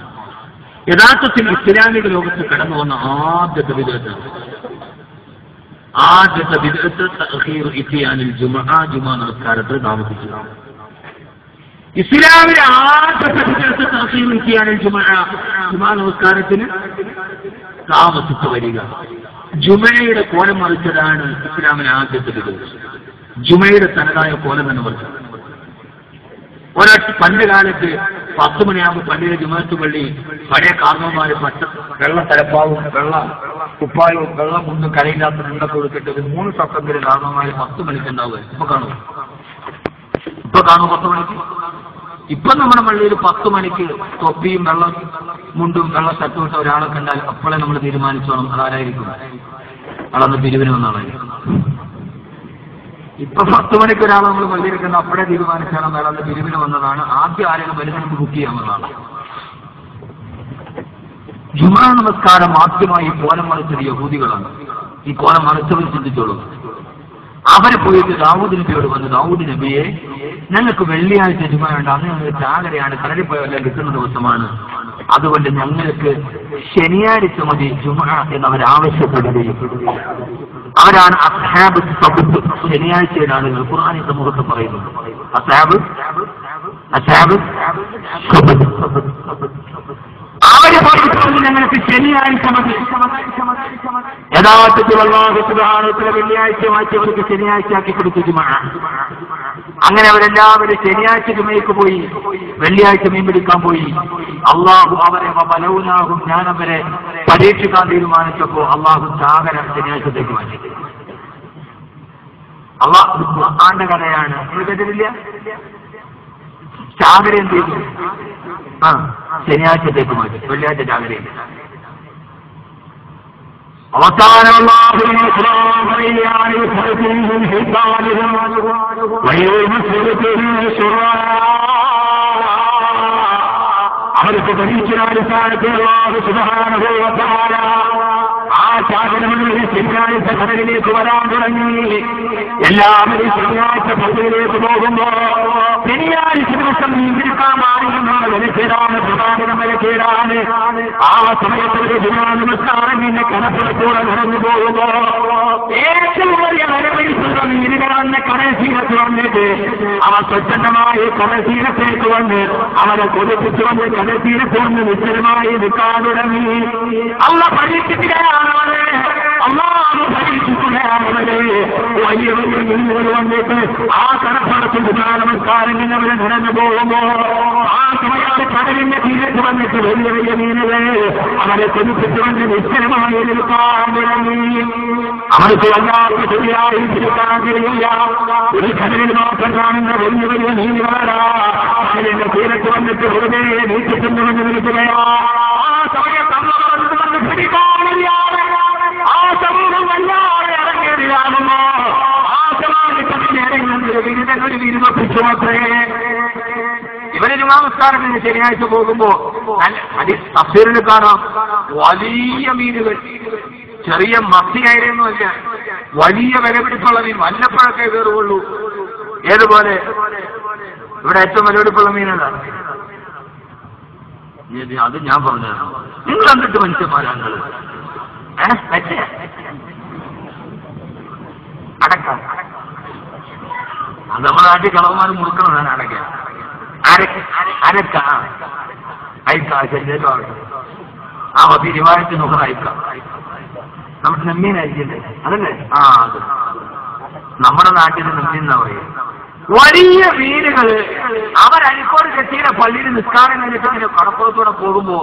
യഥാർത്ഥത്തിൽ ഇസ്ലാമിക ലോകത്ത് കടന്നു വന്ന ആദ്യത്തെ ബിദ്അത്ത് തഅഖീർ ഇത്യാനിൽ ജുമുഅ, ജുമുഅ നമസ്കാരത്തിൽ താമസിക്കുക. ഇസ്ലാമിലെ ആദ്യത്തെ ബിദ്അത്ത് തഅഖീർ ഇത്യാനിൽ ജുമുഅ, ജുമുഅ നമസ്കാരത്തിന് താമസിച്ചു വരിക. ജുമയുടെ കോലം മറിച്ചതാണ് ഇസ്ലാമിലെ ആദ്യത്തെ ബിദ്അത്ത്. ജുമയുടെ തനതായ കോലം എന്ന് പറഞ്ഞത് ഒരൊറ്റ പണ്ട് കാലത്ത് 10 മണിയാകുമ്പോൾ പള്ളിയിലെ ജുമഅത്ത് പള്ളി പഴയ കാർമ്മമാര് വെള്ള തലപ്പാവും വെള്ള കുപ്പായവും വെള്ളം മുണ്ടും കരയില്ലാത്ത മുണ്ടൊക്കെ കൊടുത്തിട്ട് 3 സപ്തംബരം കാർമ്മമാര് 10 മണിക്കുണ്ടാവുക. ഇപ്പൊ കാണുമോ 10 മണിക്ക്? ഇപ്പൊ നമ്മുടെ പള്ളിയിൽ 10 മണിക്ക് തൊപ്പിയും വെള്ള മുണ്ടും വെള്ള ഷർട്ടും ഇട്ട ഒരാളെ കണ്ടാൽ അപ്പോഴേ നമ്മൾ തീരുമാനിച്ചോണം അതാരായിരിക്കും, അളന്ന് പിരിവിന് വന്നാളായിരിക്കും. ഇപ്പൊ 10 മണിക്ക് ഒരാൾ നമ്മൾ പള്ളിയിരിക്കുന്ന അപ്പോഴേ തീരുമാനിച്ചാണ് അയാളന്ന് പിരിവിന് വന്നതാണ്. ആദ്യം ആരെങ്കിലും മരുന്നിന് ബുക്ക് ചെയ്യാമെന്നതാണ്. ജുമാ നമസ്കാരം ആദ്യമായി കോലം മറിച്ചത് യഹൂദികളാണ്. ഈ കോലം മറിച്ചവർ ചിന്തിച്ചോളൂ. അവര് പോയിട്ട് ദാവൂദ് നബിയോട് വന്നു, ദാവൂദ് നബിയെ, ഞങ്ങൾക്ക് വെള്ളിയാഴ്ച ജുമ വേണ്ട, അന്ന് ഞങ്ങൾ ചാകരയാണ്, കടലിൽ പോയെല്ലാം കിട്ടുന്ന ദിവസമാണ്, അതുകൊണ്ട് ഞങ്ങൾക്ക് ശനിയാഴ്ച മതി ജുമ എന്നവർ ആവശ്യപ്പെടുകയും അവരാണ് അസ്ഹാബ് സബത്ത്. ശനിയാഴ്ചയുടെ ആളുകൾ ഖുർആനി സമൂഹത്തിൽ പറയുന്നു അസ്ഹാബ് സബത്ത്. അവര് പറഞ്ഞു ഞങ്ങൾക്ക് ശനിയാഴ്ച മതി. യഥാർത്ഥത്തിൽ അല്ലാഹു സുബ്ഹാനഹു വ തആല വെള്ളിയാഴ്ച മാറ്റിയവർക്ക് ശനിയാഴ്ച ആക്കി കൊടുത്തു ജുമ. അങ്ങനെ അവരെല്ലാവരും ശനിയാഴ്ച ജുമയ്ക്ക് പോയി, വെള്ളിയാഴ്ച മീൻ പിടിക്കാൻ പോയി. അള്ളാഹു അവരെ ബലൗനാഹും, ഞാൻ അവരെ പരീക്ഷിക്കാൻ തീരുമാനിച്ചപ്പോ അള്ളാഹു ചാകര ശനിയാഴ്ചത്തേക്ക് മാറ്റി. അള്ളാഹു ഖുർആന്റെ കഥയാണ്, നിങ്ങൾ കേട്ടിട്ടില്ല? ചാകര എന്ത് ചെയ്തു? ശനിയാഴ്ചത്തേക്ക് മാറ്റി, വെള്ളിയാഴ്ച ചാകരയില്ല. അവസാനം അവർക്ക് പരീക്ഷണാടിസ്ഥാനത്തിൽ അല്ലാഹു സുബ്ഹാനഹു വ തആല ആ ചാകരങ്ങളിൽ ശനിയാഴ്ച കടലിലേക്ക് വരാൻ തുടങ്ങി. എല്ലാവരും ശനിയാഴ്ച പള്ളിയിലേക്ക് പോകുമ്പോ ശനിയാഴ്ച ദിവസം നീന്തിരിക്കാൻ മാറിയെന്നാണ് വിലക്കേടാണ്, പ്രധാനം വിലക്കേടാണ്. ആ സമയത്ത് ഒരു ജുമാ നമസ്കാരം ഇന്ന് കനപ്പുറത്തൂടെ നടന്നു പോകുമ്പോ ഏറ്റവും വലിയ വരവഴിച്ചുള്ള മീനുകളെന്ന കടൽത്തീരത്ത് വന്നിട്ട് അവ സ്വച്ഛന്തമായി കടൽത്തീരത്തേക്ക് വന്ന് അവരെ കൊതിപ്പിച്ചു വന്ന് കടൽത്തീരത്ത് വന്ന് നിശ്ചലമായി നിൽക്കാൻ തുടങ്ങി. അള്ള പരീക്ഷിക്കുകയാണ് അവരെ, അള്ളാഹു പരീക്ഷിക്കുകയാണവരെ. വലിയ വലിയ മീനുകൾ വന്നിട്ട് ആ കടപ്പുറത്ത് ജുമാ നമസ്കാരം ഇന്നവരെ നടന്നു പോകുമ്പോ ആ സമയത്ത് കടലിന്റെ തീരത്ത് വന്നിട്ട് വലിയ വലിയ മീനുകൾ അവരെ കൊതിപ്പിച്ചു വന്ന് നിശ്ചലമായി നിൽക്കാൻ തുടങ്ങി. അവർക്ക് വല്ലാത്ത ശരിയായി തിരിക്കാൻ കഴിയില്ല. ഒരു കടലിൽ മാത്രം കാണുന്ന വലിയ വലിയ മീനുകളാണ് കടലിന്റെ തീരത്ത് വന്നിട്ട് വെറുതെ നീട്ടിട്ടുണ്ടെന്ന് നിൽക്കുകയാ. ആ സമയത്ത് വന്ന് പിടിക്കാനില്ലാതെ ആ സമൂഹം വല്ലാതെ ഇറങ്ങിയതിലാകുമ്പോ ആ സമാധിക്കതിന് ഇറങ്ങുന്നൊരു വിരുദ്ധങ്ങൾ വിരുദ്ധപ്പിച്ചു മാത്രേ. ഇവര് ജുമാനമസ്കാരത്തിന് ശനിയാഴ്ച പോകുമ്പോ തഫ്സീറിൽ കാണാം വലിയ മീനുകൾ, ചെറിയ മത്തിയായിരുന്നുമല്ല, വലിയ വിലപിടിപ്പുള്ള മീൻ, വല്ലപ്പോഴൊക്കെ കയറുകയുള്ളൂ. ഏതുപോലെ ഇവിടെ ഏറ്റവും വിലപിടിപ്പുള്ള മീനാണ് അത് ഞാൻ പറഞ്ഞു. നിങ്ങൾ എന്നിട്ട് മനുഷ്യന്മാരാണ് അടക്ക. അത് നമ്മുടെ നാട്ടിൽ കളവന്മാരും മുറുക്കണതാണ് അടക്ക. അരക്ക അയക്ക ശരീരമാണ് ആ തിരുവാഴ്ച നോക്കണം അയക്ക. നമ്മുടെ നെമ്മീനായിരിക്കില്ലേ അതല്ലേ? അത് നമ്മുടെ നാട്ടിൽ നെമ്മീന്നാ പറയുക. വലിയ മീനുകള് അവരരിക്കോട് കെട്ടിയുടെ പള്ളിയിൽ നിസ്കാരം കഴിഞ്ഞിട്ട് ഇങ്ങനെ കടപ്പുറത്തൂടെ പോകുമ്പോ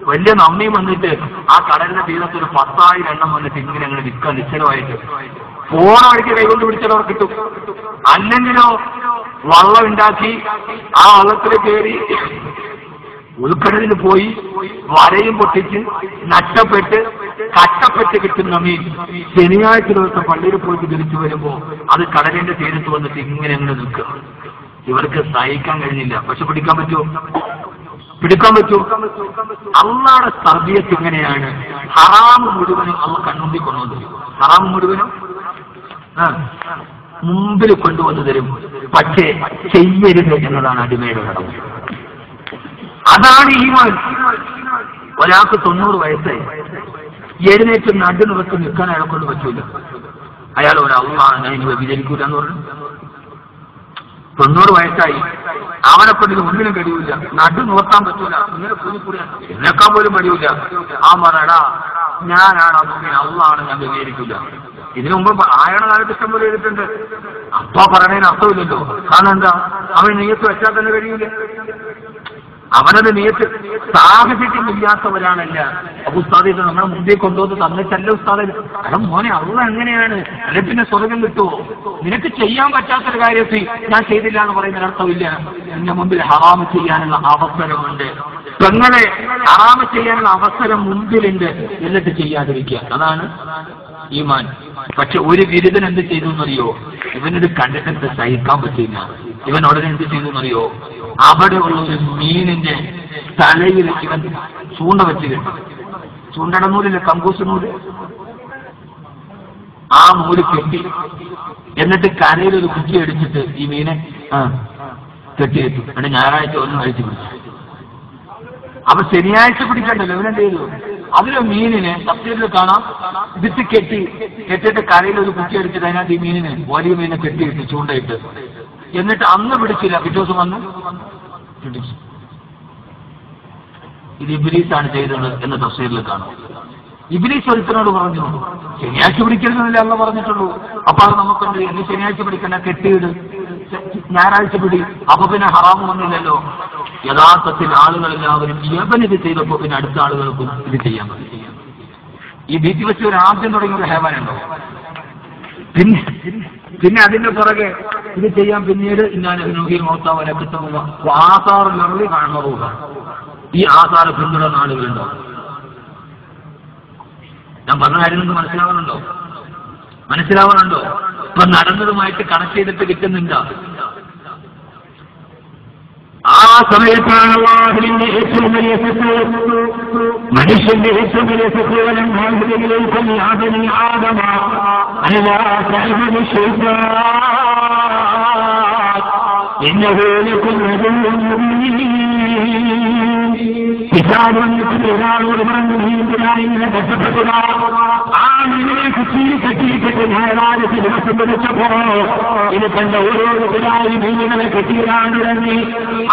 വലിയ നമ്മയും വന്നിട്ട് ആ കടലിന്റെ തീരത്ത് ഒരു 10,000 എണ്ണം വന്നിട്ട് ഇങ്ങനെ അങ്ങനെ നിൽക്കാൻ നിശ്ചലമായിട്ട് പോണ വഴിക്ക് കൈകൊണ്ട് പിടിച്ചവർ കിട്ടും. അല്ലെങ്കിലോ വള്ളം ഉണ്ടാക്കി ആ വള്ളത്തിൽ കയറി ഉൾക്കടലിൽ പോയി വരയും പൊട്ടിച്ച് നഷ്ടപ്പെട്ട് കഷ്ടപ്പെട്ട് കിട്ടുന്ന മീൻ ശനിയാഴ്ച ദിവസം പള്ളിയിൽ പോയിട്ട് തിരിച്ചു വരുമ്പോ അത് കടലിന്റെ തീരത്ത് വന്നിട്ട് ഇങ്ങനെ അങ്ങനെ നിൽക്കുക. ഇവർക്ക് സഹിക്കാൻ കഴിഞ്ഞില്ല. പക്ഷെ പിടിക്കാൻ പറ്റുമോ? അള്ളാടെ തർബിയത്ത് ഇങ്ങനെയാണ്. ഹറാമ് മുഴുവനും അള്ള കണ്ണുണ്ടി കൊണ്ടുവന്നു തരും. ഹറാമ് മുഴുവനും മുമ്പിൽ കൊണ്ടുവന്നു തരും. പക്ഷേ ചെയ്യരുത് എന്നതാണ് അടിമയുടെ കടമ. അതാണ് ഈമാൻ. ഒരാൾക്ക് 90 വയസ്സായി എഴുന്നേറ്റ് നടുനിറത്ത് നിൽക്കാൻ അയാളെ കൊണ്ട് പറ്റൂല. അയാൾ ഒരള്ളാണ് ഞാൻ ഇനി വ്യഭിചരിക്കൂല എന്ന് പറഞ്ഞു. 90 വയസ്സായി അവനെ കൊണ്ട് ഒന്നിനും കഴിയൂല, നടു നോക്കാൻ പറ്റൂല, ഇങ്ങനെ കൂടിക്കൂടിയ എന്നെക്കാൻ പോലും കഴിയൂല. ആ മറടാ ഞാനാണ് അമ്മ അള്ളാണ് ഞാൻ വ്യഭിചരിക്കൂല. ഇതിനു മുമ്പ് ആയണ കാലത്ത് ഇഷ്ടം പോലെ ചെയ്തിട്ടുണ്ട്. അപ്പ പറയണതിന് അർത്ഥമില്ലല്ലോ. കാരണം എന്താ? അവൻ നെയ്യത്ത് വെച്ചാൽ തന്നെ കഴിയൂല. അവനത് നീയത്ത് സാഹചര്യം ഇല്ലാത്തവരാണല്ല. അപ്പൊ ഉസ്താദ് ഇത് നമ്മളെ മുമ്പിൽ കൊണ്ടുവന്ന് തന്നിട്ടല്ല ഉസ്താദ്. അല്ല മോനെ അള്ള എങ്ങനെയാണ് അല്ലെ പിന്നെ സ്വർഗം കിട്ടുമോ? നിനക്ക് ചെയ്യാൻ പറ്റാത്തൊരു കാര്യത്തിൽ ഞാൻ ചെയ്തില്ല എന്ന് പറയുന്ന അർത്ഥമില്ല. എന്റെ മുമ്പിൽ ഹറാമ് ചെയ്യാനുള്ള അവസരമുണ്ട്. പെങ്ങളെ ഹറാമ് ചെയ്യാനുള്ള അവസരം മുമ്പിലുണ്ട്, എന്നിട്ട് ചെയ്യാതിരിക്കുക. അതാണ് ഈമാൻ. പക്ഷെ ഒരു വിരുദ്ധൻ എന്ത് ചെയ്തു എന്നറിയോ? ഇവനത് കണ്ടിട്ട് സഹിക്കാൻ പറ്റില്ല. ഇവൻ ഉടനെ എന്ത് ചെയ്തു എന്നറിയോ? അവിടെ ഉള്ള ഒരു മീനിന്റെ തലയിൽ ഇവൻ ചൂണ്ട വെച്ച് കിട്ടും. ചൂണ്ടട നൂലില്ല, കമ്പൂസ് നൂല്. ആ നൂല് കെട്ടി, എന്നിട്ട് കരയിലൊരു കുറ്റി അടിച്ചിട്ട് ഈ മീനെ കെട്ടിയെത്തു. എന്നിട്ട് ഞായറാഴ്ച ഒന്നും കഴിച്ചു പിടിച്ചു. അപ്പൊ ശനിയാഴ്ച പിടിക്കണ്ടല്ലോ, ഇവനെന്ത് ചെയ്തു? അതിലെ മീനിനെ തഫ്സീറിൽ കാണാം, ഇതിട്ട് കെട്ടിയിട്ട് കരയിലൊരു കുറ്റി അടിച്ചിട്ട് അതിനകത്ത് ഈ മീനിനെ, വലിയ മീനെ കെട്ടിയിട്ട് ചൂണ്ടയിട്ട്, എന്നിട്ട് അന്ന് പിടിച്ചില്ല, പിറ്റേ ദിവസം വന്ന് പിടിച്ചു. ഇത് ഇബ്ലീസാണ് ചെയ്തത് എന്ന് തഫ്സീറിൽ കാണാം. ഇബ്ലീസ് ഒരുത്തനോട് പറഞ്ഞു, ശനിയാഴ്ച പിടിക്കരുതെന്നല്ലേ അള്ള പറഞ്ഞിട്ടുള്ളൂ, അപ്പൊ അത് നമുക്കുണ്ട്, എന്ന് ശനിയാഴ്ച പിടിക്കണ്ട, കെട്ടിയിട്, ഞായറാഴ്ച പിടി, അപ്പൊ പിന്നെ ഹറാമ് വന്നില്ലല്ലോ. യഥാർത്ഥത്തിൽ ആളുകളെല്ലാവരും യവനിത് ചെയ്തപ്പോ പിന്നെ അടുത്ത ആളുകൾക്കും ഇത് ചെയ്യാൻ പറ്റും. ഈ ബീച്ച് വെച്ച് ഒരു ആദ്യം തുടങ്ങിയ ഒരു ഹേവാനുണ്ടോ, പിന്നെ അതിന്റെ പുറകെ ഇത് ചെയ്യാൻ പിന്നീട് ആസാറ് നിറവി കാണുന്നതുക. ഈ ആസാറ് പിന്തുടർന്ന ആളുകളുണ്ടോ? ഞാൻ പറഞ്ഞ കാര്യം നിങ്ങൾക്ക് മനസ്സിലാവുന്നുണ്ടോ? ഇപ്പൊ നടന്നതുമായിട്ട് കണക്ട് ചെയ്തിട്ട് കിട്ടുന്നുണ്ടോ? ആ സമയത്താണ് അല്ലാഹുവിന്റെ ഏറ്റവും വലിയ ശത്രു, മനുഷ്യന്റെ ഏറ്റവും വലിയ ശത്രുവലം ആദമ അലാ സഅബി ശൈത്താൻ ഇന്നഹു ലകും അദുവ്വുൻ മുബീൻ. പിശാച് വന്നിട്ട് ഒരാളോട് പറഞ്ഞു, നീന്തിനായി ഇങ്ങനെ കഷ്ടപ്പെടുക. ആ മീനെ കുറ്റിയിൽ കെട്ടിയിട്ടിട്ട് ഞായറാഴ്ച ദിവസം വിളിച്ചപ്പോ ഇത് കണ്ട ഓരോരുത്തരായി മീനുകളെ കെട്ടിയിടാൻ തുടങ്ങി.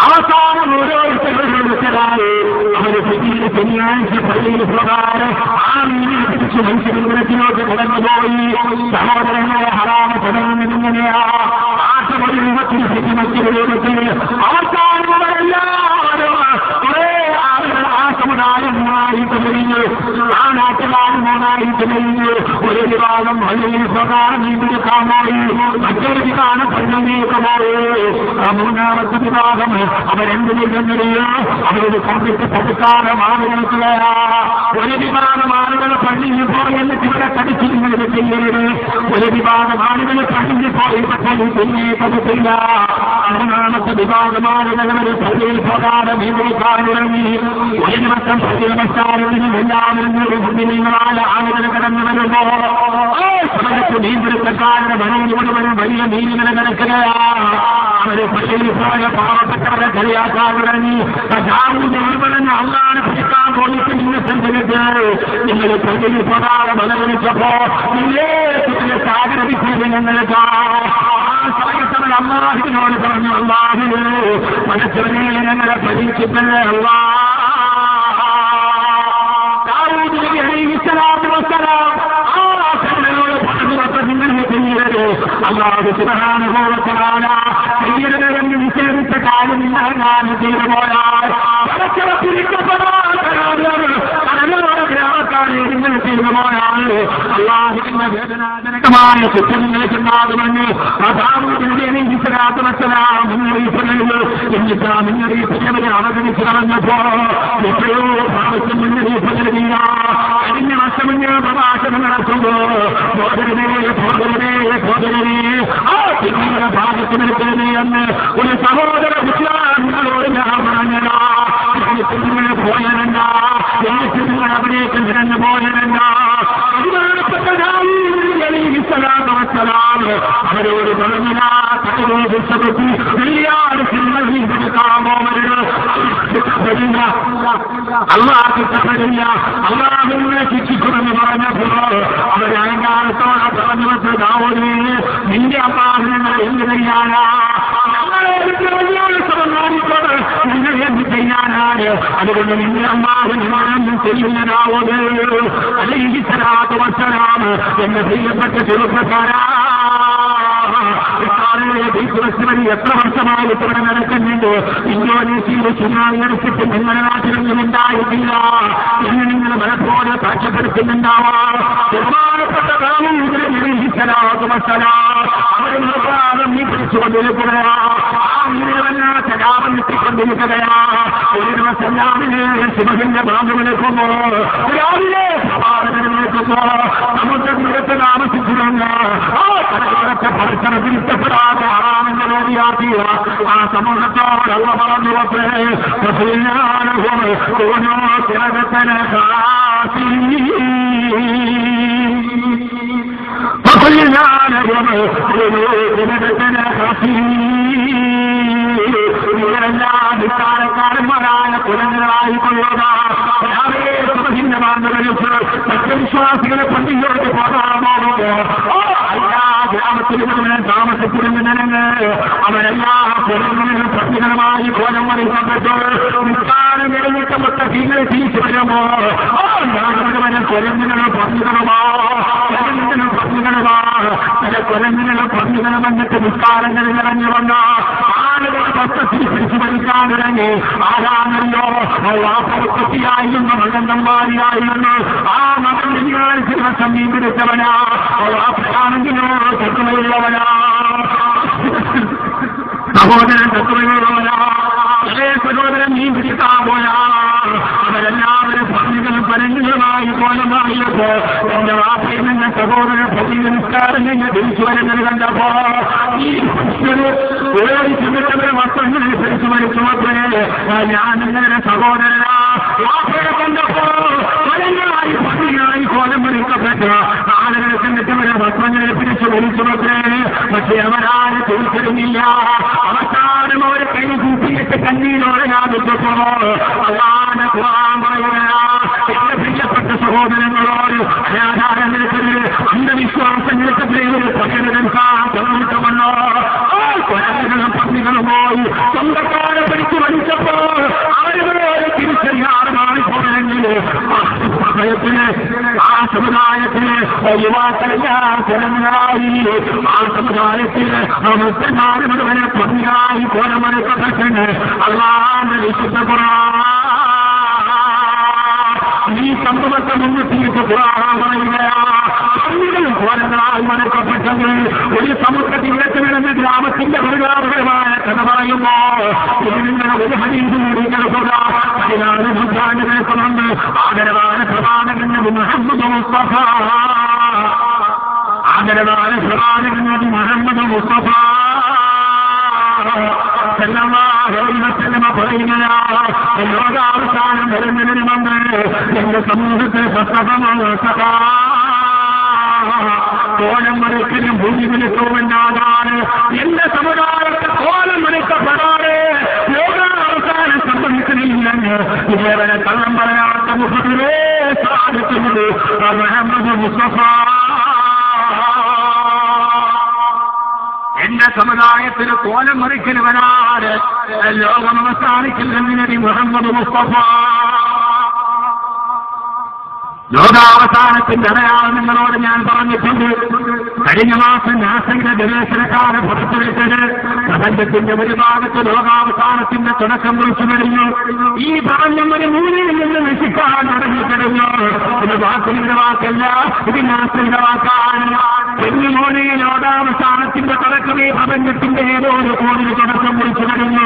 അവസാനം ഓരോരുത്തരോരുത്തരായി അവര് കുറ്റിയിൽ ശനിയാഴ്ച പള്ളിയിൽ പ്രകാരം ആ മീനിനെ പിടിച്ച് മനുഷ്യനിലേക്ക് കടന്നുപോയി. സഹോദരങ്ങളെ ഹറാമ തുടങ്ങുന്നതിങ്ങനെയാ ആട്ടുപടി രൂപത്തിൽ മറ്റൊരു രൂപത്തിൽ അവസാനം അവരെല്ലാവരും ആ സമുദായമായിട്ട് കഴിഞ്ഞു, ആ നാട്ടുകാരനായിട്ട് കഴിഞ്ഞു. ഒരു വിഭാഗം വലിയ പ്രകാരം നീന്തെടുക്കാൻ പോയി, മറ്റൊരു വിഭാഗം പള്ളിയിലേക്ക് പോയി. ആ മൂന്നാമത്തെ വിഭാഗം അവരെന്ത് ചെയ്യുന്നറിയോ, അവരൊരു കണ്ടിട്ട് തടുക്കാതെ മാറി നിൽക്കുകയാ. ഒരു വിഭാഗം ആളുകൾ പള്ളിയിൽ പോയി എന്നിട്ട് ഇവിടെ തടിച്ച് നിങ്ങളിത് ചെയ്യരുത്. ഒരു വിഭാഗം ആളുകൾ പള്ളിയിൽ പോയി പള്ളി പിന്നെ തടുത്തില്ല. മൂന്നാമത്തെ വിഭാഗം ആളുകൾ അവർ പള്ളിയിൽ പോകാതെ നീന്തെടുക്കാൻ തുടങ്ങി. ഒരു ദിവസം പള്ളി നമസ്കാരത്തിനും എല്ലാവരും മുസ്ലിങ്ങളായ ആളുകൾ കടന്നു വരുമ്പോ സമയത്ത് നീന്തെടുക്കാരുടെ മനയിൽ മുഴുവനും വലിയ മീനുകളെ കിടക്കുകയാ. അവര് പള്ളിയിൽ പോയ പാവപ്പെട്ടവരെ കളിയാക്കാൻ തുടങ്ങി. മുഴുവനും അള്ളാണ് പിടിക്കാൻ പോയിട്ട് നിങ്ങൾ സംഘടിച്ച് നിങ്ങൾ പള്ളിയിൽ പോകാതെ ബലവലിച്ചപ്പോ സാഗരവിധി ഞങ്ങൾക്ക് ആ സമയത്തവർ അള്ളാഹുവിനോട് പറഞ്ഞു, അള്ളാഹുവേ മനസ്സിനെ ഞങ്ങളെ പരീക്ഷിക്കല്ലേ അള്ളാ. അള്ളാഹു സുബ്ഹാനഹു വ തആല ചെയ്യരുതെന്ന് നിഷേധിച്ച കാര്യം ഞാൻ ചെയ്തു പോയാൽ ഗ്രാമക്കാരെ ചെയ്തു പോയാൽ അള്ളാഹുവിന്റെ വേദനാജനകമായ കുറ്റങ്ങൾക്ക് ഉണ്ടാകുമെന്ന് മുന്നറിയിപ്പ് നൽകി. എന്നിട്ട് ആ മുന്നറിയിപ്പിനെ അവഗണിച്ച് കളഞ്ഞപ്പോ എത്രയോ പ്രാവശ്യം മുന്നറിയിപ്പ് നൽകിയ കഴിഞ്ഞ വർഷം മുന്നേ പ്രഭാഷണം നടത്തുമ്പോ പിന്നീട് ഭാഗത്ത് നിൽക്കരുത് എന്ന് ഒരു സഹോദര വിശ്വാസികളോട് ഞാൻ പറഞ്ഞതാ. നിങ്ങളെ പോയനല്ല, എന്നിട്ട് നിങ്ങൾ അവിടേക്ക് നിരന്നു പോയനല്ല. അവരോട് പറഞ്ഞില്ല, അള്ളാഹില്ല അള്ളാഹുവിനെ ശിക്ഷിക്കുമെന്ന് പറഞ്ഞപ്പോൾ അവരങ്ങാലത്തോടെ പറഞ്ഞു വെച്ചതാവോനെ നിന്റെ അള്ളാഹുവിനെ എന്ത് ചെയ്യാനാ, നിങ്ങൾ എന്ത് ചെയ്യാനാണ്? അതുകൊണ്ട് നിന്റെ അള്ളാഹുവിനൊന്നും ചെയ്യുന്നതാവോത് അല്ലെങ്കിൽ സലാത്ത് വസ്സലാം എന്ന പ്രിയപ്പെട്ട ചെറുപ്പക്കാരാ. എത്ര വർഷമായി ഇവിടെ നടക്കുന്നുണ്ട്. ഇന്തോനേഷ്യയിൽ സുനാമി അടിച്ചിട്ട് നിങ്ങളുടെ നാട്ടിലൊന്നും ഉണ്ടായിട്ടില്ല എന്ന് നിങ്ങൾ മനസ്സോടെ സാക്ഷ്യപ്പെടുത്തുന്നുണ്ടാവാം. ബഹുമാനപ്പെട്ട അവരെ നിർഭാഗം നീ പിടിച്ചുകൊണ്ടിരിക്കുകയാ. ആ നീരവല്ലാത്ത ലാഭം എത്തിക്കൊണ്ടിരിക്കുകയാ. ഒരു ദിവസം രാവിലെ ശിവന്റെ ബാങ്ക് വിളിക്കുമ്പോ, രാവിലെ പ്രഭാതത്തിന് വിളിക്കുമ്പോ സമുദ്രത്തിനടുത്ത് താമസിച്ചിരുന്ന ആ കടകളൊക്കെ പരിസരത്തിൽ ഇഷ്ടപ്പെടാത്ത ആറാമെന്ന് വേദിയാക്കിയ ആ സമൂഹത്തോട് അള്ള പറഞ്ഞു നിങ്ങളെല്ലാം നിസ്കാരക്കാരന്മാരായ കുലങ്ങളായിക്കൊള്ളുക. സത്യവിശ്വാസികളെ പള്ളിയോട്ട് പോകാമോ? എല്ലാ ഗ്രാമത്തിലും താമസിച്ചിരുന്ന അവരെല്ലാ കുലങ്ങളിലും പട്ടികളമായി കോലം മറിക്കപ്പെട്ടു. നിസ്കാരം കഴിഞ്ഞിട്ട് മുത്തീകളെ തിരിച്ചു വരുമോ? ഞാനവരെ കുലങ്ങളും പള്ളികളുമോ? കുലങ്ങളും പള്ളികളുമോ? ചില കുലങ്ങളും പള്ളികളും എന്നിട്ട് നിസ്കാരങ്ങളിൽ ഇറങ്ങി വന്ന ആളുകൾ പത്രത്തിൽ പിടിച്ചു പഠിക്കാനിറങ്ങി. ആരാണല്ലോ കുട്ടിയായിരുന്നു, മകന്തന്മാരിയായിരുന്നു. ആ മകൻ വെള്ളിയാഴ്ച സമീപിച്ചവനാ. ആണെങ്കിലോ തെറ്റുമയുള്ളവനാ, സഹോദരൻ തെറ്റുമയുള്ളവനാ. അതേ സഹോദരൻ നീ പിടിക്കാൻ പോയാ അവരെല്ലാവരും പള്ളികളും പരങ്ങളുമായി കോലമായിപ്പോ എന്റെ വാപ്പയിൽ നിന്ന് സഹോദരൻ പള്ളി നിസ്കാരം നിന്ന് തിരിച്ചു വരുന്നത് കണ്ടപ്പോ ഈ ഓടി ചെന്നിട്ടവരെ വസ്ത്രങ്ങളിൽ തിരിച്ചു മരിച്ചു മാത്രമേ ഞാൻ നിങ്ങളുടെ സഹോദരനാ. വാപ്പയെ കണ്ടപ്പോ പരങ്ങളായി പള്ളികളായി കോലം മരിക്കപ്പെട്ടു. ആളുകളെ ചെന്നിട്ടവരെ വസ്ത്രങ്ങളിൽ പിടിച്ചു മരിച്ചു മാത്രമേ. പക്ഷെ അവരാരും തിരിച്ചറിഞ്ഞില്ല. അവസാനം അവരെ കൈ കൂട്ടിയിട്ട് കണ്ണീരോടെ ഞാൻ വിട്ടപ്പോ അതാണ് ഖുർആൻ പറയുക. എന്റെ പ്രിയപ്പെട്ട സഹോദരങ്ങളോട് അനാചാരങ്ങൾക്കെതിരെ അന്ധവിശ്വാസങ്ങൾക്കെതിരെ പകരുമെന്നോ കൊലകളും പന്നികളും പോയി സ്വന്തക്കാരെ പിടിച്ചു വലിച്ചപ്പോ അവരുടെ തിരിച്ചറിയാതെ മാറിപ്പോയെങ്കിൽ സമയത്തിന് ആ സമുദായത്തിന് യുവാക്കളെല്ലാം കൊലങ്ങളായി. ആ സമുദായത്തിന് മുസ്ലിംമാര് മുഴുവനെ പന്നിയായി കൊലമരക്കപ്പെട്ട് അല്ലാഹുവിന്റെ വിശുദ്ധ ഖുർആൻ ഈ സംഭവത്തെ മുൻനിർത്തിയിട്ട് ഖുർആൻ പറയുകയാണ്. പന്നികളും കോലങ്ങളായി മരക്കപ്പെട്ടെങ്കിൽ ഒരു സമുദ്രത്തിലെത്തുമെന്ന് ഗ്രാമത്തിന്റെ പരിതാപകരമായ കഥ പറയുമ്പോ ഇതിങ്ങനെ ഒരു ഹദീസ് കൂടി കേൾക്കുക. 16 നൂറ്റാണ്ടുകൾക്ക് മുമ്പ് ആദരവാന പ്രവാചകൻ നബി മുഹമ്മദ് മുസ്തഫ, ആദരവാന പ്രവാചകൻ നബി മുഹമ്മദ് മുസ്തഫ ലോകാവസാനം വരുന്നതിന് മുമ്പ് എന്റെ സമൂഹത്തെ കോലം മറിക്കലും ഭൂമി വിളിക്കുമെന്നാണ്. എന്റെ സമുദായത്തെ കോലം മറിക്കപ്പെടാതെ ലോകാവസാനം സംഭവിക്കുന്നില്ലെന്ന് ഇതേവരെ കള്ളം പറയാത്ത മുഖത്തിലേ സാധിക്കുന്നത് മുഹമ്മദ് മുസ്തഫ. എന്റെ സമുദായത്തിന് കോലം മറിക്കലുവനാണ് ലോകം അവസാനിക്കില്ലെന്ന് നബി മുഹമ്മദ് മുസ്തഫ. ലോകാവസാനത്തിന്റെ അടയാളം നിങ്ങളോട് ഞാൻ പറഞ്ഞിട്ടുണ്ട്. കഴിഞ്ഞ മാസം നാസയുടെ ഗവേഷണക്കാരെ പുറത്തുവിട്ടത് പ്രപഞ്ചത്തിന്റെ ഒരു ഭാഗത്ത് ലോകാവസാനത്തിന്റെ തുടക്കം കുറിച്ചു കഴിഞ്ഞു. ഈ പ്രപഞ്ചം ഒരു മൂന്നിൽ നിന്ന് നശിക്കാൻ തുടങ്ങിക്കഴിഞ്ഞു. ഇത് വാക്കിന്റെ വാക്കല്ല, ഇത് നാസയുടെ വാക്കാണ്. പെണ്ണുമോനെ ലോകാവസാനത്തിന്റെ തുടക്കം ഈ പ്രപഞ്ചത്തിന്റെ ഏതോ ഒരു കോണിന് തുടക്കം കുറിച്ചു കഴിഞ്ഞു.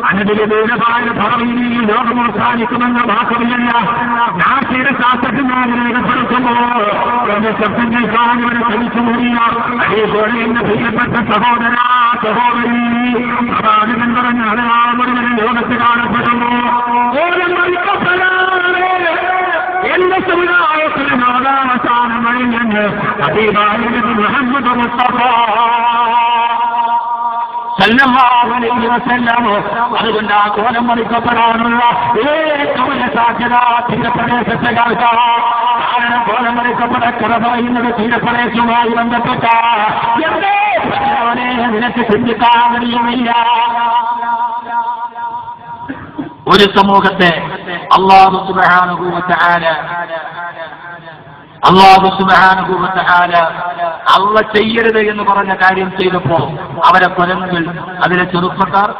അനധികമായ ഭാവിയിൽ ഈ ലോകം അവസാനിക്കുമെന്ന വാക്കുമില്ല. നാസയുടെ ശാസ്ത്രജ്ഞ രേഖപ്പെടുത്തുമ്പോ എന്റെ ശബ്ദങ്ങൾ കാണുവരെ ക്ഷണിച്ചുകൂടിയ അതേപോലെ എന്റെ പ്രിയപ്പെട്ട സഹോദര സഹോദരി പ്രവാചകൻ പറഞ്ഞ അടയാളമുഴുവൻ ലോകത്ത് കാണപ്പെടുന്നു. ഓരോ മരിക്കപ്പെടാതെ എന്റെ സമുദായത്തിന് ലോകാവസാനം വഴിഞ്ഞെന്ന് ഹബീബായ നബി മുഹമ്മദ് മുസ്തഫ സല്ലല്ലാഹു അലൈഹി വസല്ലം. അതുകൊണ്ട് ആ കോലം മറിക്കപ്പെടാനുള്ള ഏറ്റവും സാധ്യത തീരപ്രദേശത്തെ കാരണം കോലം മറിക്കപ്പെടക്കറ പറയുന്നത് തീരപ്രദേശവുമായി ബന്ധപ്പെട്ട നിനക്ക് ചിന്തിക്കാൻ കഴിയുമില്ല. ഒരു സമൂഹത്തെ അല്ലാഹു സുബ്ഹാനഹു വ തആല അള്ള ചെയ്യരുത് എന്ന് പറഞ്ഞ കാര്യം ചെയ്തപ്പോ അവരെ കൊലങ്ങൾ അതിലെ ചെറുപ്പക്കാർ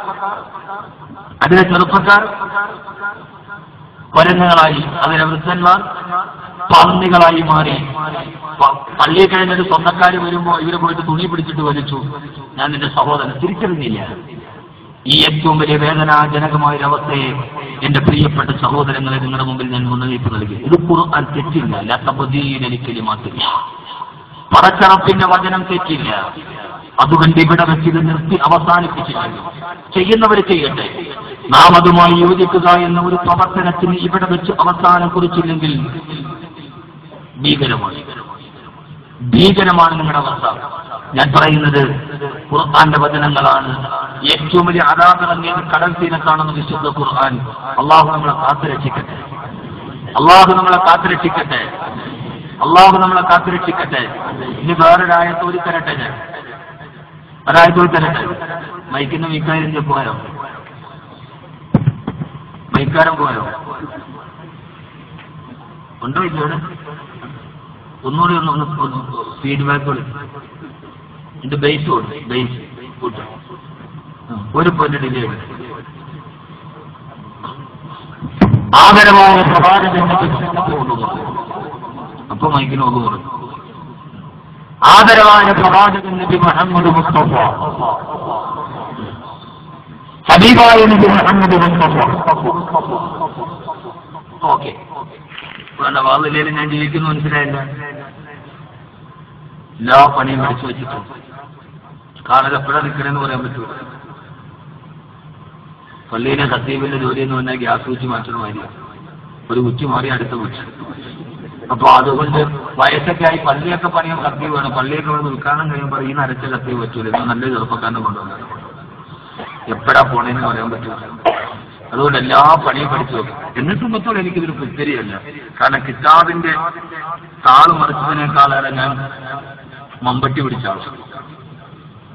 കൊരങ്ങുകളായി, അതിലെ വൃദ്ധന്മാർ പന്നികളായി മാറി. പള്ളിയിൽ കഴിഞ്ഞൊരു സ്വന്തക്കാര് വരുമ്പോ ഇവര് പോയിട്ട് തുണി പിടിച്ചിട്ട് വലിച്ചു. ഞാൻ നിന്റെ സഹോദരൻ തിരിച്ചറിഞ്ഞില്ല. ഈ ഏറ്റവും വലിയ വേദനാജനകമായൊരവസ്ഥയെ എന്റെ പ്രിയപ്പെട്ട സഹോദരങ്ങളെ നിങ്ങളുടെ മുമ്പിൽ ഞാൻ മുന്നറിയിപ്പ് നൽകി. ഇത് ഖുർആൻ തെറ്റില്ല, ലാത്തബദീലി മാത്രമില്ല. പടച്ചറപ്പിന്റെ വചനം തെറ്റില്ല. അതുകൊണ്ട് ഇവിടെ വെച്ച് ഇത് നിർത്തി അവസാനിപ്പിച്ചിട്ടുണ്ട്. ചെയ്യുന്നവർ ചെയ്യട്ടെ. നാം അതുമായി യോജിക്കുക എന്ന ഒരു പ്രവർത്തനത്തിന് ഇവിടെ വെച്ച് അവസാനം കുറിച്ചില്ലെങ്കിൽ ഭീകരമായി. ഭീകരമാണ് നിങ്ങളുടെ അവസ്ഥ. ഞാൻ പറയുന്നത് ഖുർആന്റെ വചനങ്ങളാണ്. ഏറ്റവും വലിയ ആരാധനങ്ങിയത് കടൽ തീരത്താണെന്ന് വിശുദ്ധ ഖുർആൻ. അള്ളാഹു നമ്മളെ കാത്തുരക്ഷിക്കട്ടെ, അള്ളാഹു നമ്മളെ കാത്തുരക്ഷിക്കട്ടെ, അള്ളാഹു നമ്മളെ കാത്തുരക്ഷിക്കട്ടെ. ഇനി വേറൊരായത്ത് ഒരു തരട്ടെ, ഞാൻ ഒരായത്ത് ഒരു തരട്ടെ. മൈക്കിന്റെ മീക്കാരിന്റെ പോയോ? മൈക്കാരം പോയോ? ഉണ്ടോ ഇല്ലോടെ? ഒന്നുകൂടി ഒന്ന് ഫീഡ്ബാക്ക് എന്റെ ബേസ് കൊടു, ബേസ് കൂട്ടും ഒരു പോയിന്റ് ഡിലേ. ആദരവായ പ്രവാചകന്റെ അപ്പൊ മൈക്കിന് ഒന്ന് പറഞ്ഞു. ആദരവായ പ്രവാചകൻ നബി മുഹമ്മദ് മുസ്തഫ, ഹബീബായ നബി മുഹമ്മദ് മുസ്തഫ. ഓക്കെ, വേണ്ട വാതിലേലും ഞാൻ ജീവിക്കുന്നു, മനസ്സിലായില്ല. എല്ലാ പണിയും പഠിച്ചു വെച്ചിട്ടുണ്ട്. കാരണം എപ്പോഴാണ് നിൽക്കണമെന്ന് പറയാൻ പറ്റൂല. പള്ളിയിലെ ഖത്തീബിന്റെ ജോലി എന്ന് പറഞ്ഞാൽ ഗ്യാസ് കുറ്റി മാറ്റണമായിരിക്കും. ഒരു കുറ്റി മാറി അടുത്ത കുറ്റി. അപ്പൊ അതുകൊണ്ട് വയസ്സൊക്കെ ആയി പള്ളിയൊക്കെ പണിയാൻ ഖത്തീബ് വേണം. പള്ളിയൊക്കെ വന്ന് ഉദ്ഘാടനം കഴിയുമ്പോൾ ഈ നരച്ച ഖത്തീബ് പറ്റൂല. ഇത് നല്ല ചെറുപ്പക്കാരനെ കൊണ്ടുവന്നത് എപ്പോഴാ പോണേന്ന് പറയാൻ പറ്റൂല. അതുകൊണ്ട് എല്ലാ പണിയും പഠിച്ചു നോക്കും. എന്നിട്ടും മൊത്തം എനിക്കിതൊരു പുത്തരിയല്ല. കാരണം കിതാബിന്റെ താള് മറിച്ചതിനേക്കാളേറെ ഞാൻ മമ്പട്ടി പിടിച്ച ആളാണ്.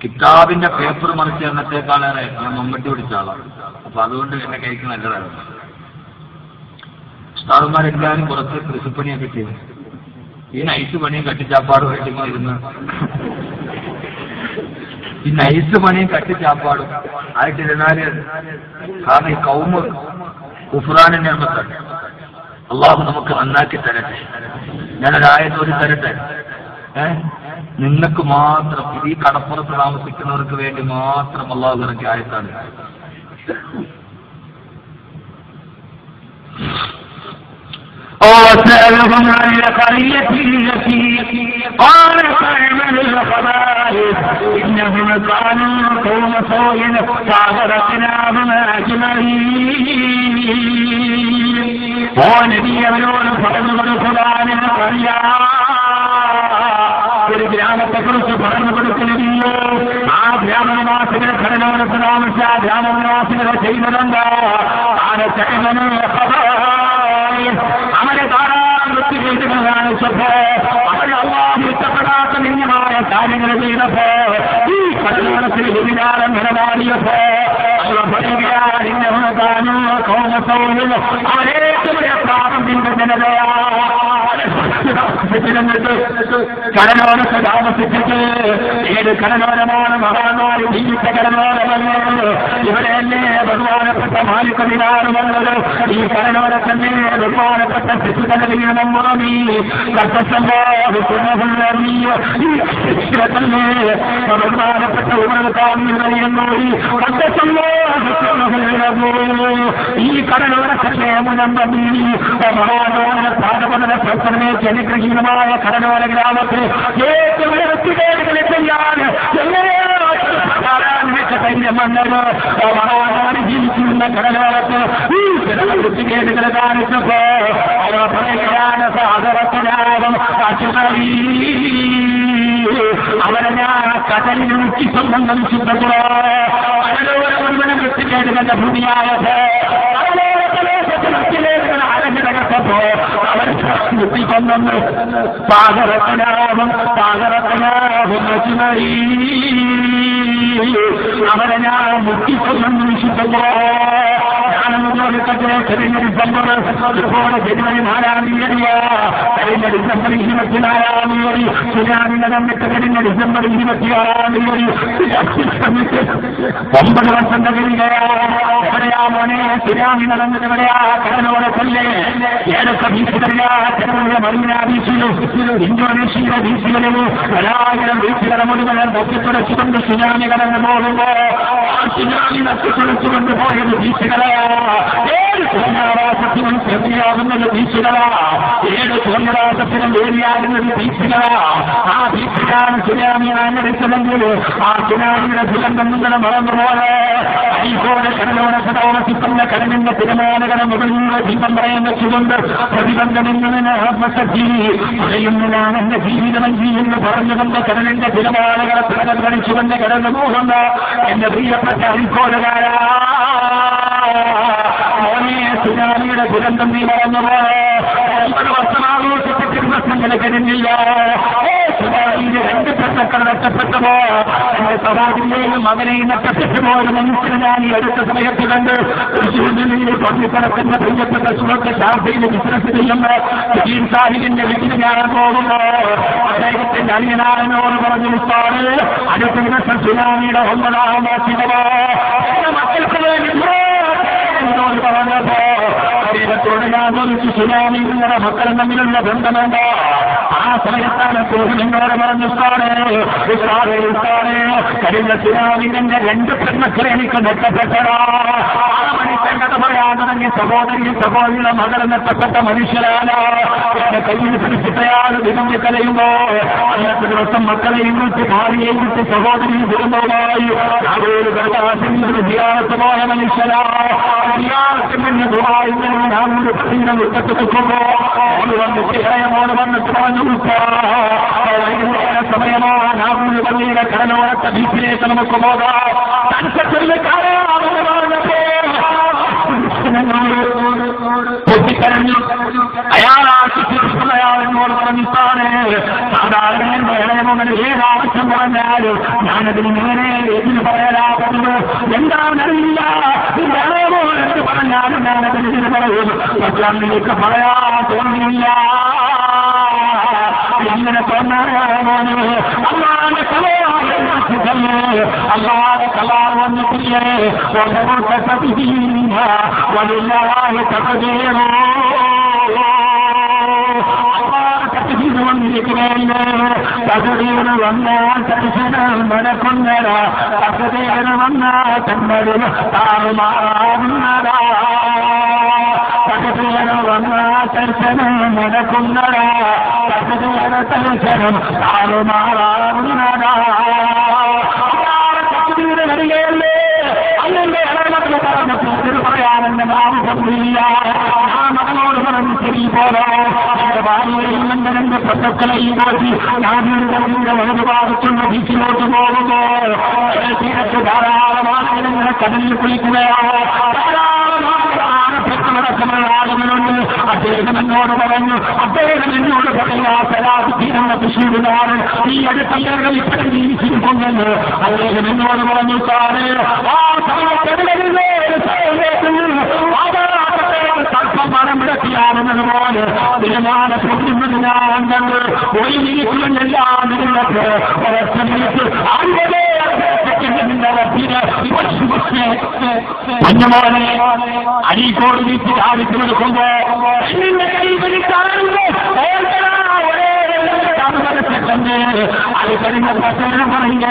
കിതാബിന്റെ പേപ്പർ മറിച്ച് എണ്ണത്തേക്കാളേറെ ഞാൻ മമ്പട്ടി പിടിച്ച ആളാണ്. അപ്പൊ അതുകൊണ്ട് എന്നെ കൈക്ക് നല്ലതാണ്. ഉസ്താദന്മാരെല്ലാവരും പുറത്ത് കൃഷിപ്പണിയൊക്കെ ചെയ്തു. ഈ നൈസ് പണിയും കട്ടിച്ചാപ്പാടും ആയിട്ട് ഇരുന്ന് ഈ നൈസ് പണിയും കട്ടിച്ചാപ്പാടും ആയിട്ടിരുന്നാല് കാരണം ഈ കൗമ് കുഫ്റാനിന്റെ അമ്മത്താണ്. അള്ളാഹു നമുക്ക് നന്നാക്കി തരട്ടെ. ഞാനൊരായത്തോട് തരട്ടെ. നിങ്ങൾക്ക് മാത്രം, ഈ കടപ്പുറത്ത് താമസിക്കുന്നവർക്ക് വേണ്ടി മാത്രം അള്ളാഹു ഇറക്കിയ ആയത്താണ്. وسألهم عن القرية التي قالت تعمل الخبائث إنهم كانوا قوم سوء فأغرقناهم أجمعين. ونبي അവരോട് പറഞ്ഞു കൊടുക്കുവാനും ഒരു ഗ്രാമത്തെക്കുറിച്ച് പറഞ്ഞു കൊടുക്കുന്നതിയോ ആ ഗ്രാമനിവാസികളെ ഘടനോടൊത്ത് താമസിച്ച ഗ്രാമനിവാസികളെ ചെയ്യുന്നതെന്താ? അവരെ ധാരാളം വൃത്തികേടുകൾ കാണിച്ചപ്പോ അവരെ അല്ലാഹു ഇഷ്ടപ്പെടാത്ത നിന്യമായ കാര്യങ്ങൾ ചെയ്തപ്പോ ഈ കടലോളത്തിൽ വിചാരം നിലപാടിയപ്പോ അവർ പറയുകയാണ് ഇന്നവനോ കോമസൗന്ദര്യം അവരേറ്റവും വലിയ പ്രാപഞ്ചിന്റെ ജനതയാ. കടലോരത്ത് താമസിച്ചിട്ട് ഏത് കടലോരമാണ് മഹാനായി ജീവിച്ച കടലോരമല്ലേ? ഇവിടെയല്ലേ ബഹുമാനപ്പെട്ട മാലികവിനാണ് വന്നത്. ഈ കടലോരത്തന്നെ ബഹുമാനപ്പെട്ട ശിശുതലീനം മുറമി തന്നെ ബഹുമാനപ്പെട്ട ഈ കടലോരത്തന്നെ മുനമ്പി മഹാനോര പാഠപഠന പ്രവർത്തനമേക്ക് അനുഗ്രഹീതമായ കടലോര ഗ്രാമത്തിൽ ഏറ്റവും വൃത്തികേടുകളെ ചെയ്യാൻ മണ്ണത് മഹാനാണ് ജീവിക്കുന്ന കടലോരത്ത് ഈ വൃത്തികേടുകളെ കാണിച്ചപ്പോ അവർ പറയുകയാണ് സാഗരത്തിനാകും അവരെ ഞാൻ കടലിൽ മുക്കി സ്വന്തം വിശുദ്ധോ കടലോര മുഴുവനും വൃത്തികേടുകളുടെ ഭൂമിയായത് അരഞ്ഞടക്കപ്പോ അവർ മുട്ടിക്കൊന്നു സാഗരത്തിനാകും അവരെ ഞാൻ മുട്ടിക്കൊന്നു വിശുദ്ധോ ഞാനൊന്നുപോലെ കഴിഞ്ഞ ഡിസംബർ അതുപോലെ ജനുവരി 4-ാം തീയതിയാ. കഴിഞ്ഞ ഡിസംബർ 24-ാം തീയതി സുനാമിനെ കണ്ടിട്ട് കഴിഞ്ഞ ഡിസംബർ 26-ാം തീയതി 9 വർഷം കഴിയുകയാ. എവിടെയാ മോനെ സുനാമി നടന്നത്? എവിടെയാ? കടലോരത്തല്ലേ? ഏതൊക്കെ ബീച്ചുകളിലാ? ചെറുപുഴ മറീന ബീച്ചിലും ഇന്തോനേഷ്യയിലെ ബീച്ചുകളിലും 1000 ബീച്ചുകളെ മുഴുവൻ തട്ടിത്തുടച്ചുകൊണ്ട് സുനാമി കടന്നു പോകുമ്പോ ആ സുനാമി തട്ടിത്തുടച്ചുകൊണ്ട് പോയത് ബീച്ചുകളെയാ. ഏത് സൂര്യാവാസത്തിനും ചെറിയാകുന്നത് വീഴ്ചകളാ, 7 സൂര്യവാസത്തിനും വേലിയാകുന്നത് വീഴ്ചകളാ. ആ വീഴ്ചയാണ് സുനാമി ആഞ്ഞടിച്ചതെങ്കിൽ ആ സുനാമിയുടെ ദുരന്തം നിങ്ങളെ മറന്നുപോലെ അരികോടെ കടലോടെ താമസിക്കുന്ന കടലിന്റെ തിരമാലകളെ മുകളിലൂടെ ദീപം പറയാൻ വെച്ചുകൊണ്ട് പ്രതിബന്ധമെന്നതിന് ആത്മശക്തി പറയുന്നതാണ് എന്റെ ജീവിതമെങ്കിൽ എന്ന് പറഞ്ഞുകൊണ്ട് കടലിന്റെ തിരമാലകളെ പ്രകടിച്ചുകൊണ്ട് കടന്നു പോകുന്ന എന്റെ പ്രിയപ്പെട്ട അരിക്കോടുകാരാ, സുനാമിയുടെ ദുരന്തം നീ മറന്നുപോലെ 50 വർഷമാഘോഷിച്ചിട്ട് പ്രശ്നങ്ങൾ കഴിഞ്ഞില്ല. സുനാമിയുടെ 2 പ്രശ്നങ്ങൾ നഷ്ടപ്പെട്ടപ്പോ എന്റെ സഹോദരിയെയും മകനെയും നഷ്ടപ്പെട്ടുപോ ഒരു മനുഷ്യനെ ഞാൻ ഈ അടുത്ത സമയത്ത് കണ്ട് പള്ളിപ്പടക്കുന്ന പ്രിയപ്പെട്ട സുഹൃത്ത് ഷാഫിയിലെ ബിസിനസ് ചെയ്യുന്ന സുജീർ സാഹിബിന്റെ വീട്ടിൽ ഞാൻ പോകുമ്പോ അദ്ദേഹത്തിന്റെ അനിയനാരനോട് പറഞ്ഞു വിട്ടാണ് അടുത്ത ദിവസം സുനാമിയുടെ 9ാം വാർഷികമോ മക്കൾക്ക് വേണ്ടി പറഞ്ഞപ്പോ അദ്ദേഹത്തോട് ഞാൻ ചോദിച്ചു, സുനാമി നിങ്ങളുടെ മക്കളും തമ്മിലുള്ള ബന്ധമുണ്ടോ? ആ സമയത്താണ് തോന്നി നിങ്ങളോട് പറഞ്ഞു, കഴിഞ്ഞ സുനാമിന്റെ 2 പെൺമക്കളെ എനിക്ക് നഷ്ടപ്പെട്ടതാ. ആ മനുഷ്യൻ കഥ പറയാൻ തുടങ്ങി, സഹോദരിയുടെ മകൾ നഷ്ടപ്പെട്ട മനുഷ്യരാണ്. എന്റെ കയ്യിൽ പിടിച്ചിട്ടയാൾ വിധങ്ങൾ കലയുമ്പോ അന്നത്തെ ദിവസം മക്കളെയും വിട്ട് ഭാര്യയെയും വിട്ട് സഹോദരിയും കുടുംബവുമായി ജിയാറത്ത് പോയ മനുഷ്യരാ. ജിയാറത്തിന് ദുബായിൽ നാമൂര് പതിനെ മുറ്റത്ത് വെക്കുമ്പോ മോട് വന്നിട്ട് പറഞ്ഞു സമയമാ നാമൂര് പള്ളിയുടെ കടലോരത്തെ ബീച്ചിലേക്ക് നമുക്ക് പോകാം. പൊട്ടിക്കരഞ്ഞു. അയാളോട് പറഞ്ഞിട്ടാണ് സാധാരണ ഇളയമകന് ഏതാവശ്യം പറഞ്ഞാലും ഞാനതിന് നേരെ എതിന് പറയാനാകുന്നു. എന്താണെന്നറിയില്ല, ഇളയമോ എന്ന് പറഞ്ഞാലും ഞാനതിന് ഇതിന് പറയും. പക്ഷെ അന്നിലേക്ക് പറയാൻ തോന്നിയില്ല. ഇങ്ങനെ തോന്നാമോ അല്ലാതെ അല്ലാതെ കലാ വന്നിട്ടില്ലേ വലുതായ തകതേറോ തകതീര് വന്നാൽ ദർശനം നടക്കുന്നതാ, തകതീര് വന്നാൽ തന്നതിന് താറുമാറുന്നതാ. തകതീര് വന്നാൽ ദർശനം നടക്കുന്നതാ, തകതീര് ദർശനം താറുമാറുന്നതാ. തകതീര് വരികയല്ലേ അല്ലെന്റെ ഇളമക്കൾ പറഞ്ഞ പറയാനെന്റെ ആവശ്യമില്ല. ആ മകളോട് പറഞ്ഞു, ശരി പോലോ എന്റെ ഭാര്യയും എന്റെ 2 പ്രസക്കളെയും നോക്കി ഞാനൊരു വലതുഭാഗത്തുള്ള ബീച്ചിലോട്ട് പോകുമ്പോ തീരത്ത് ധാരാളം ആളുകളെ കടലിൽ കുളിക്കുകയാണ്. നടക്കുന്ന ആളുകളുണ്ട്. അദ്ദേഹം എന്നോട് പറഞ്ഞു, അദ്ദേഹം എന്നോട് പറയാ സലാത്ത് തീരുന്ന തൃശ്ശൂരുകാരൻ ഈ അടുത്ത ഇപ്പോഴും ജീവിച്ചിരിക്കുന്നെന്ന് അദ്ദേഹം എന്നോട് പറഞ്ഞു. സാറ് ആ സമയത്തെവിടെയില്ലേ സ്വല്പം മരം വിടത്തിയാണെന്നതുപോലെ തീരുമാനം പൊട്ടുന്നതിനാൻ കണ്ട് ഒരു മിനിറ്റിലെല്ലാം നിന്നിട്ട് ഒരൊറ്റ മിനിറ്റ് 50 മഞ്ഞമോനെ അരീക്കോട് വീട്ടിൽ ആദിത്യം എടുക്കുമ്പോ അത് കഴിഞ്ഞ പ്രസവം പറയുക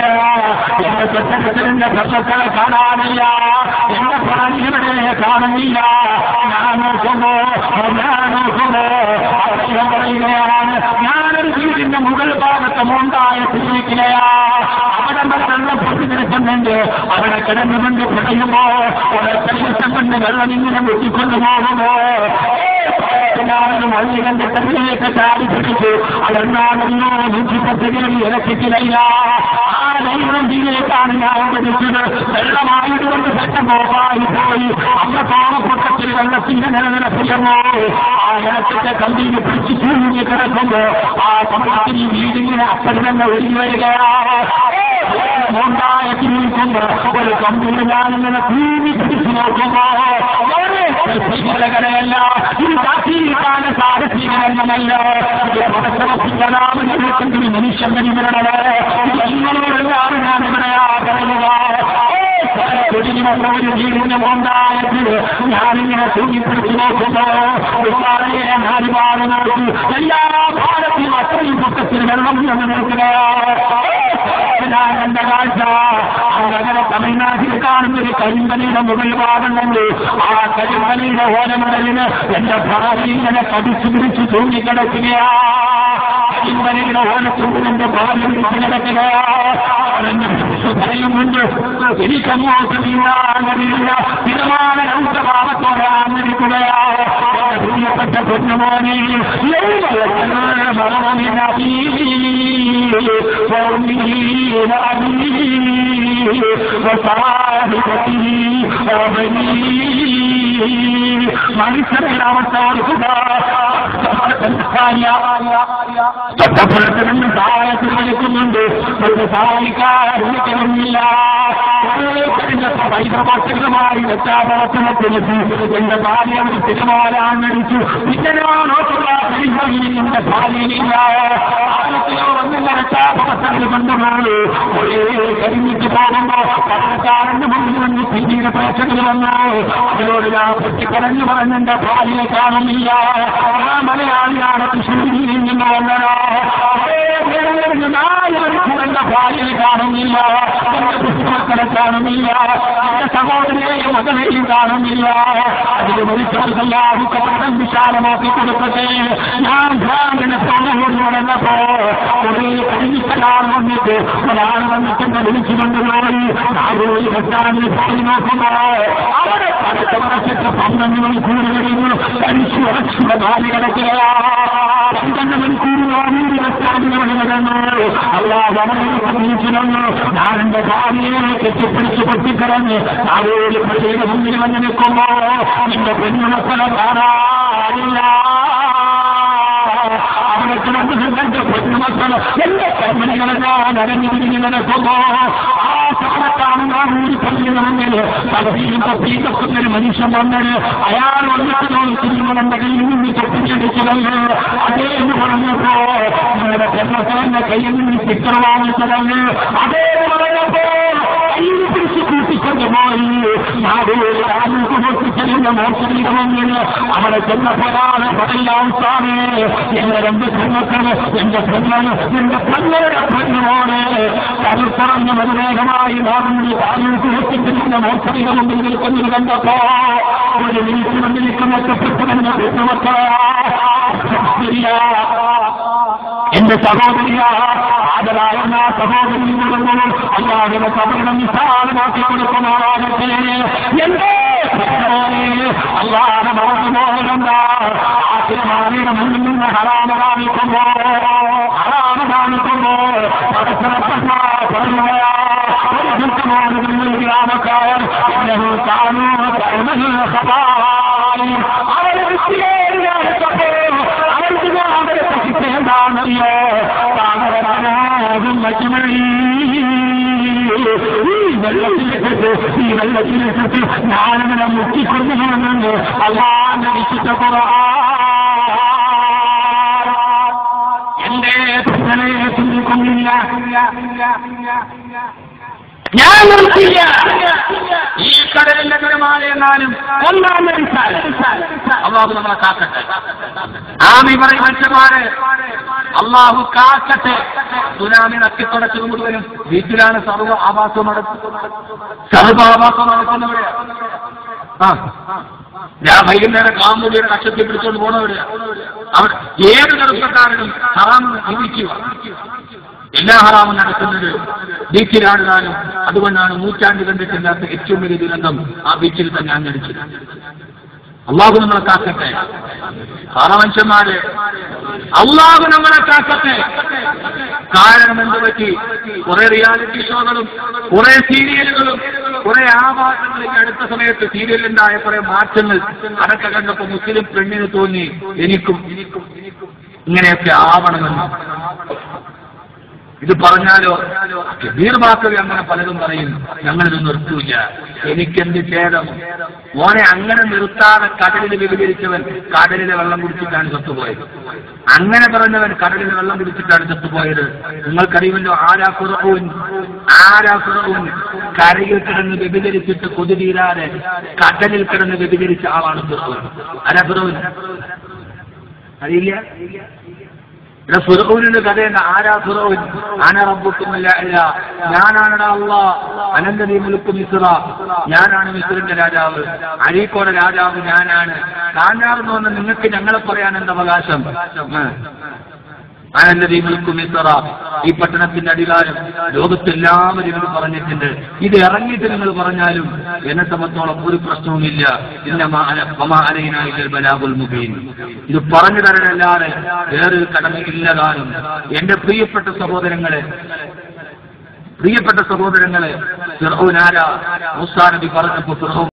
എന്റെ ചെറ്റത്തിന്റെ പ്രസവങ്ങളെ കാണാനില്ല, എന്റെ പ്രാണികളെ കാണുന്നില്ല. ഞാൻ നോക്കുമ്പോ അദ്ദേഹം പറയുകയാണ്, ഞാനൊരു വീടിന്റെ മുകൾ ഭാഗത്ത് മുണ്ടായ സ്ഥിതിക്കുകയാ. അവിടെ വെള്ളം പൊട്ടി നിൽക്കുന്നുണ്ട്. അവിടെ കിടന്നുകൊണ്ട് പറയുമ്പോ അവിടെ ദിവസം കൊണ്ട് വെള്ളം ഇങ്ങനെ വെട്ടിക്കൊണ്ടു പോകുമ്പോ മള്ളികന്റെ തന്നിലേക്ക് ചാടി പിടിച്ചു. അതെന്നാണെന്നോ 110 ഇലക്ട്രിക്കലല്ല. ആ ദൈവത്തിലേക്കാണ് ഞാൻ പിടിച്ചത്. വെള്ളമായതുകൊണ്ട് പെട്ടെന്നോപ്പായി പോയി. അന്ന് പാവപ്പൊട്ടത്തിൽ വെള്ളത്തിന്റെ നിലനിരപ്പില്ലെന്നോ ആ ഇലക്ട്രിക്കൽ കമ്പിയിൽ പിടിച്ച് ചൂങ്ങി കിടക്കുമ്പോ ആ സമയത്തിന് വീടിങ്ങനെ അപ്പടി തന്നെ ഒഴുകി വരികയാണ്. ഉണ്ടാക്കി നിൽക്കുമ്പോ ഒരു കമ്പിയിൽ ഞാനിങ്ങനെ തീവി പിടിച്ചു നോക്കുമ്പോ കടയല്ല, ഇത് കാത്തിരിക്കാന് സാഹസികമല്ല. നാമനിൽക്കുന്ന മനുഷ്യന്റെ വിവരണമേ നിങ്ങളോടെല്ലാം ഞാൻ ഇവിടെയാ പറയുക. ഒരു ജീവനും ഉണ്ടായത് ഞാനിങ്ങനെ തൂങ്ങിപ്പിടിച്ചു നോക്കുമ്പോ നാലുപാട് നോക്കി എല്ലാ ഭാരത്തിലും അത്രയും പൊക്കത്തിൽ വെള്ളം നിന്ന് നിൽക്കുകയാണ്. എന്റെ കാഴ്ച അങ്ങനെ തമിഴ്നാട്ടിൽ കാണുന്നൊരു കരിമ്പനിയുടെ മുകൾ ഭാഗമുണ്ട്. ആ കരിമ്പനിയുടെ ഓലമുടലിന് എന്റെ ഭാര്യ ഇങ്ങനെ കടിച്ചു പിടിച്ച് തൂങ്ങിക്കിടക്കുകയാ. കരിമ്പനിയുടെ ഓലത്തുള്ളിന്റെ ഭാര്യ പിടിച്ചു കിടക്കുകയാ. പറയുന്നുണ്ട്, എനിക്കങ്ങോട്ടില്ല സ്ഥിരമായ രൗദ്രഭാവത്തോടെ ആന്നിരിക്കുകയാ. പ്രിയപ്പെട്ട പൊന്നുമോനെ മനുഷ്യരുടെ അവസ്ഥ തൊട്ടപ്പുറത്ത് നിന്ന് സഹായത്തിൽ വിളിക്കുന്നുണ്ട്. ഒരു സഹായിക്കാറില്ല. പൈതൃകമായി രക്ഷാപ്രവർത്തനത്തിലെത്തി എന്റെ ഭാര്യ തിരുമാലാന്നടിച്ചു. പിന്നീട് ഭാര്യയില്ല വന്നില്ല രക്ഷാപ്രവർത്തനത്തിൽ കൊണ്ടുപോയി കരിഞ്ഞിട്ട് പോകുമ്പോ പത്രക്കാരന്റെ മുന്നിൽ വന്ന് പിന്നീട് പ്രേക്ഷകർ വന്നു. അതിനോട് ഞാൻ പൊട്ടിക്കരഞ്ഞു പറഞ്ഞെന്റെ ഭാര്യയെ കാണുന്നില്ല. ആ മലയാളിയാണ് തൃശ്ശൂരിൽ നിന്ന് വന്നോ. എന്റെ ഭാര്യയെ കാണുന്നില്ല, എന്റെ പുസ്തകങ്ങളെ കാണുന്നില്ല, എന്റെ സഹോദരിയെയും മകനെയും കാണുന്നില്ല. അതിന് മരിച്ചവർക്കെല്ലാം വിശാലമാക്കി കൊടുക്കട്ടെ. ഞാൻ ഭ്രാന്തനെ തോന്നുകൊണ്ട് നടന്നപ്പോ ഒരു കഴിഞ്ഞിട്ടാൾ വന്നിട്ട് ഒരാൾ വന്നിട്ടെന്നെ വിളിച്ചു കൊണ്ടുപോയി. നാഗോളി ബസ്റ്റാൻഡിൽ പോയി നോക്കുമ്പോ അവിടെ 10 വർഷത്തെ 12 മണിക്കൂർ കഴിഞ്ഞു കഴിച്ചു ഉറച്ചുള്ള ഭാര്യ കിടക്കുകയാ. 12 മണിക്കൂറിൽ ബസ്റ്റാൻഡിൽ കിടന്നു. അല്ലാതെ ഞാൻ എന്റെ ഭാര്യയെ കെട്ടിപ്പിടിച്ച് പൊട്ടിക്കിടന്ന് നാഗോളി പള്ളിയുടെ മുന്നിൽ വന്ന് നിൽക്കുമ്പോ എന്റെ പെണ്ണുമക്കളെ കാണാനില്ല. അവിടെ കിടന്നുകൊണ്ട് പൊന്നുമക്കൾ എന്റെ കർമ്മണികളെ ഞാൻ അരഞ്ഞു തിരിഞ്ഞു നടക്കുമ്പോ ആ സമയത്താണ് നാഗൂരി പള്ളിയുടെ മുന്നിൽ തകതിയും തപ്പിയും തക്കുന്നൊരു മനുഷ്യൻ വന്നത്. അയാൾ വന്നിട്ട് തിരിഞ്ഞുകൊണ്ട് കയ്യിൽ നിന്ന് തൊപ്പിച്ചടിച്ചതല്ലേ അതേന്ന് പറഞ്ഞപ്പോ നിങ്ങളുടെ പെൺമക്കളെന്റെ കയ്യിൽ നിന്ന് സ്റ്റിക്കർ വാങ്ങിച്ചതല്ലേ അതേന്ന് പറഞ്ഞപ്പോ കയ്യിൽ പിടിച്ച് കൂട്ടിക്കൊണ്ടുപോയി. നാഗൂരി ആളുകൾക്ക് പൊട്ടിച്ചതിന്റെ മോശത്തിന്റെ മുന്നിൽ അവിടെ ചെന്നപ്പോഴാണ് പതെല്ലാം സാമേ എന്റെ 2 പെൺമക്കള് എന്റെ പെണ്ണന് എന്റെ പെണ്ണയുടെ പെണ്ണോട് കരുത്തറഞ്ഞ മരുവേഗമായി നാടിന്റെ ആളുകൾക്ക് പൊട്ടിച്ചതിന്റെ മോശത്തിന്റെ മുമ്പിൽ നിൽക്കുന്നത് കണ്ടപ്പോ ഒരു മിനിറ്റ് മുന്നിൽ നിൽക്കുന്ന പെട്ടെന്ന് പെൺമക്കളെ എന്റെ സഹോദരിയ ആദരായ സഹോദരി കൊടുക്കുന്നു. അല്ലാതെ കബറിടം വിശാലമാക്കി കൊടുക്കുന്നതാകട്ടെ. എന്റെ അല്ലാതെ മോഹമോഹനന്ദ ആശിരമാരുടെ മുന്നിൽ നിന്ന് ഹറാമ കാണിക്കുമ്പോ ഗ്രാമക്കാർ അവരെ വിശ്ലേഷിച്ചപ്പോ അവർക്ക് അവരെ പ്രസിദ്ധ എന്താണെന്നറിയോ താമരനാകും മറ്റുമഴി ഈ വെള്ളത്തിലേക്ക് ഞാനങ്ങനെ മുക്കിക്കൊണ്ടുപോകുന്നുണ്ട്. അല്ലാതെ വിശുദ്ധ എന്റെ പുത്രനെ ചിന്തിക്കുന്നില്ല. ഞാൻ നിർത്തില്ല. ഈ കടലിന്റെ തിരമാലയെങ്ങാനും ഒന്നാം മരിച്ചാൽ അള്ളാഹു നമ്മളെ കാക്കട്ടെ. ആമീൻ പറയും മനുഷ്യന്മാരെ. അള്ളാഹു കാക്കട്ടെ. സുനാമി നക്കിത്തുടച്ചത് മുഴുവനും വീട്ടിലാണ് സർവ്വ ആവാസവും നടക്കുന്നവരെ. ഞാൻ വൈകുന്നേരം കാമുകിയുടെ കക്ഷത്തിൽ പിടിച്ചുകൊണ്ട് പോണവരെയാ. അവർ ഏത് ചെറുപ്പക്കാരനും ഹറാം വിധിക്കുക. എല്ലാ ഹറാമും നടക്കുന്നത് ബീച്ചിലാടുകാനും. അതുകൊണ്ടാണ് നൂറ്റാണ്ട് കണ്ടിട്ടില്ലാത്ത ഏറ്റവും വലിയ ദുരന്തം ആ ബീച്ചിൽ തന്നെ അഞ്ഞടിച്ചത്. അള്ളാഹു നമ്മളെ കാക്കട്ടെ. മനുഷ്യന്മാരെ അള്ളാഹു നമ്മളെ കാക്കട്ടെ. കാരണം എന്ത് പറ്റി? കുറെ റിയാലിറ്റി ഷോകളും കുറെ സീരിയലുകളും കുറെ ആഭാസങ്ങളും അടുത്ത സമയത്ത് സീരിയലുണ്ടായ കുറെ മാറ്റങ്ങൾ അതൊക്കെ കണ്ടപ്പോ മുസ്ലിം പെണ്ണിന് തോന്നി എനിക്കും ഇങ്ങനെയൊക്കെ ആവണമെന്ന്. ഇത് പറഞ്ഞാലോ കബീർമാക്കവി അങ്ങനെ പലതും പറയും. ഞങ്ങളിത് നിർത്തൂല, എനിക്കെന്ത് ഛേദം. മോനെ അങ്ങനെ നിർത്താതെ കടലിൽ വിപുലീകരിച്ചവൻ കടലിലെ വെള്ളം കുടിച്ചിട്ടാണ് ചത്തുപോയത്. അങ്ങനെ പറഞ്ഞവൻ കടലിൽ വെള്ളം കുടിച്ചിട്ടാണ് ചത്തുപോയത്. നിങ്ങൾക്കറിയുമല്ലോ ആരാഫുറൂൻ കരയിൽ കിടന്ന് വ്യഭിചരിച്ചിട്ട് കൊതി തീരാതെ കടലിൽ കിടന്ന് വ്യഭിചരിച്ച ആളാണ് ഫിറൗൻ. ആരാ ഫിറൗൻ? അറിയില്ല? ഇവിടെ ഫിർഔനിന്റെ കഥയുണ്ട്. ആരാ ഫിർഔൻ? അന റബ്ബുക്കുമില്ല, ഞാനാണ് അല്ലാഹ്, അനന്തരീ മുൽക്കു മിസ്ര, ഞാനാണ് മിസ്രിന്റെ രാജാവ്, അഴീക്കോടെ രാജാവ് ഞാനാണ്. താനാണെന്ന് പറഞ്ഞാൽ നിങ്ങൾക്ക് ഞങ്ങളെ പറയാൻ എന്താ അവകാശം? അനന്തരീ മുൽക്കു മിസ്ര, ഈ പട്ടണത്തിന്റെ അധികാരം ലോകത്തെല്ലാവരും ഇവർ പറഞ്ഞിട്ടുണ്ട്. ഇത് ഇറങ്ങിയിട്ട് നിങ്ങൾ പറഞ്ഞാലും എന്നെ സംബന്ധിച്ചോളം ഒരു പ്രശ്നവുമില്ല. ബലാഗുൽ മുബീൻ, ഇത് പറഞ്ഞു തരണല്ലാതെ വേറൊരു കടമയില്ല താനും. എന്റെ പ്രിയപ്പെട്ട സഹോദരങ്ങളെ, ഫിർഔൻ ആരാ? മൂസാ നബി പറഞ്ഞപ്പോ ഫിർഔൻ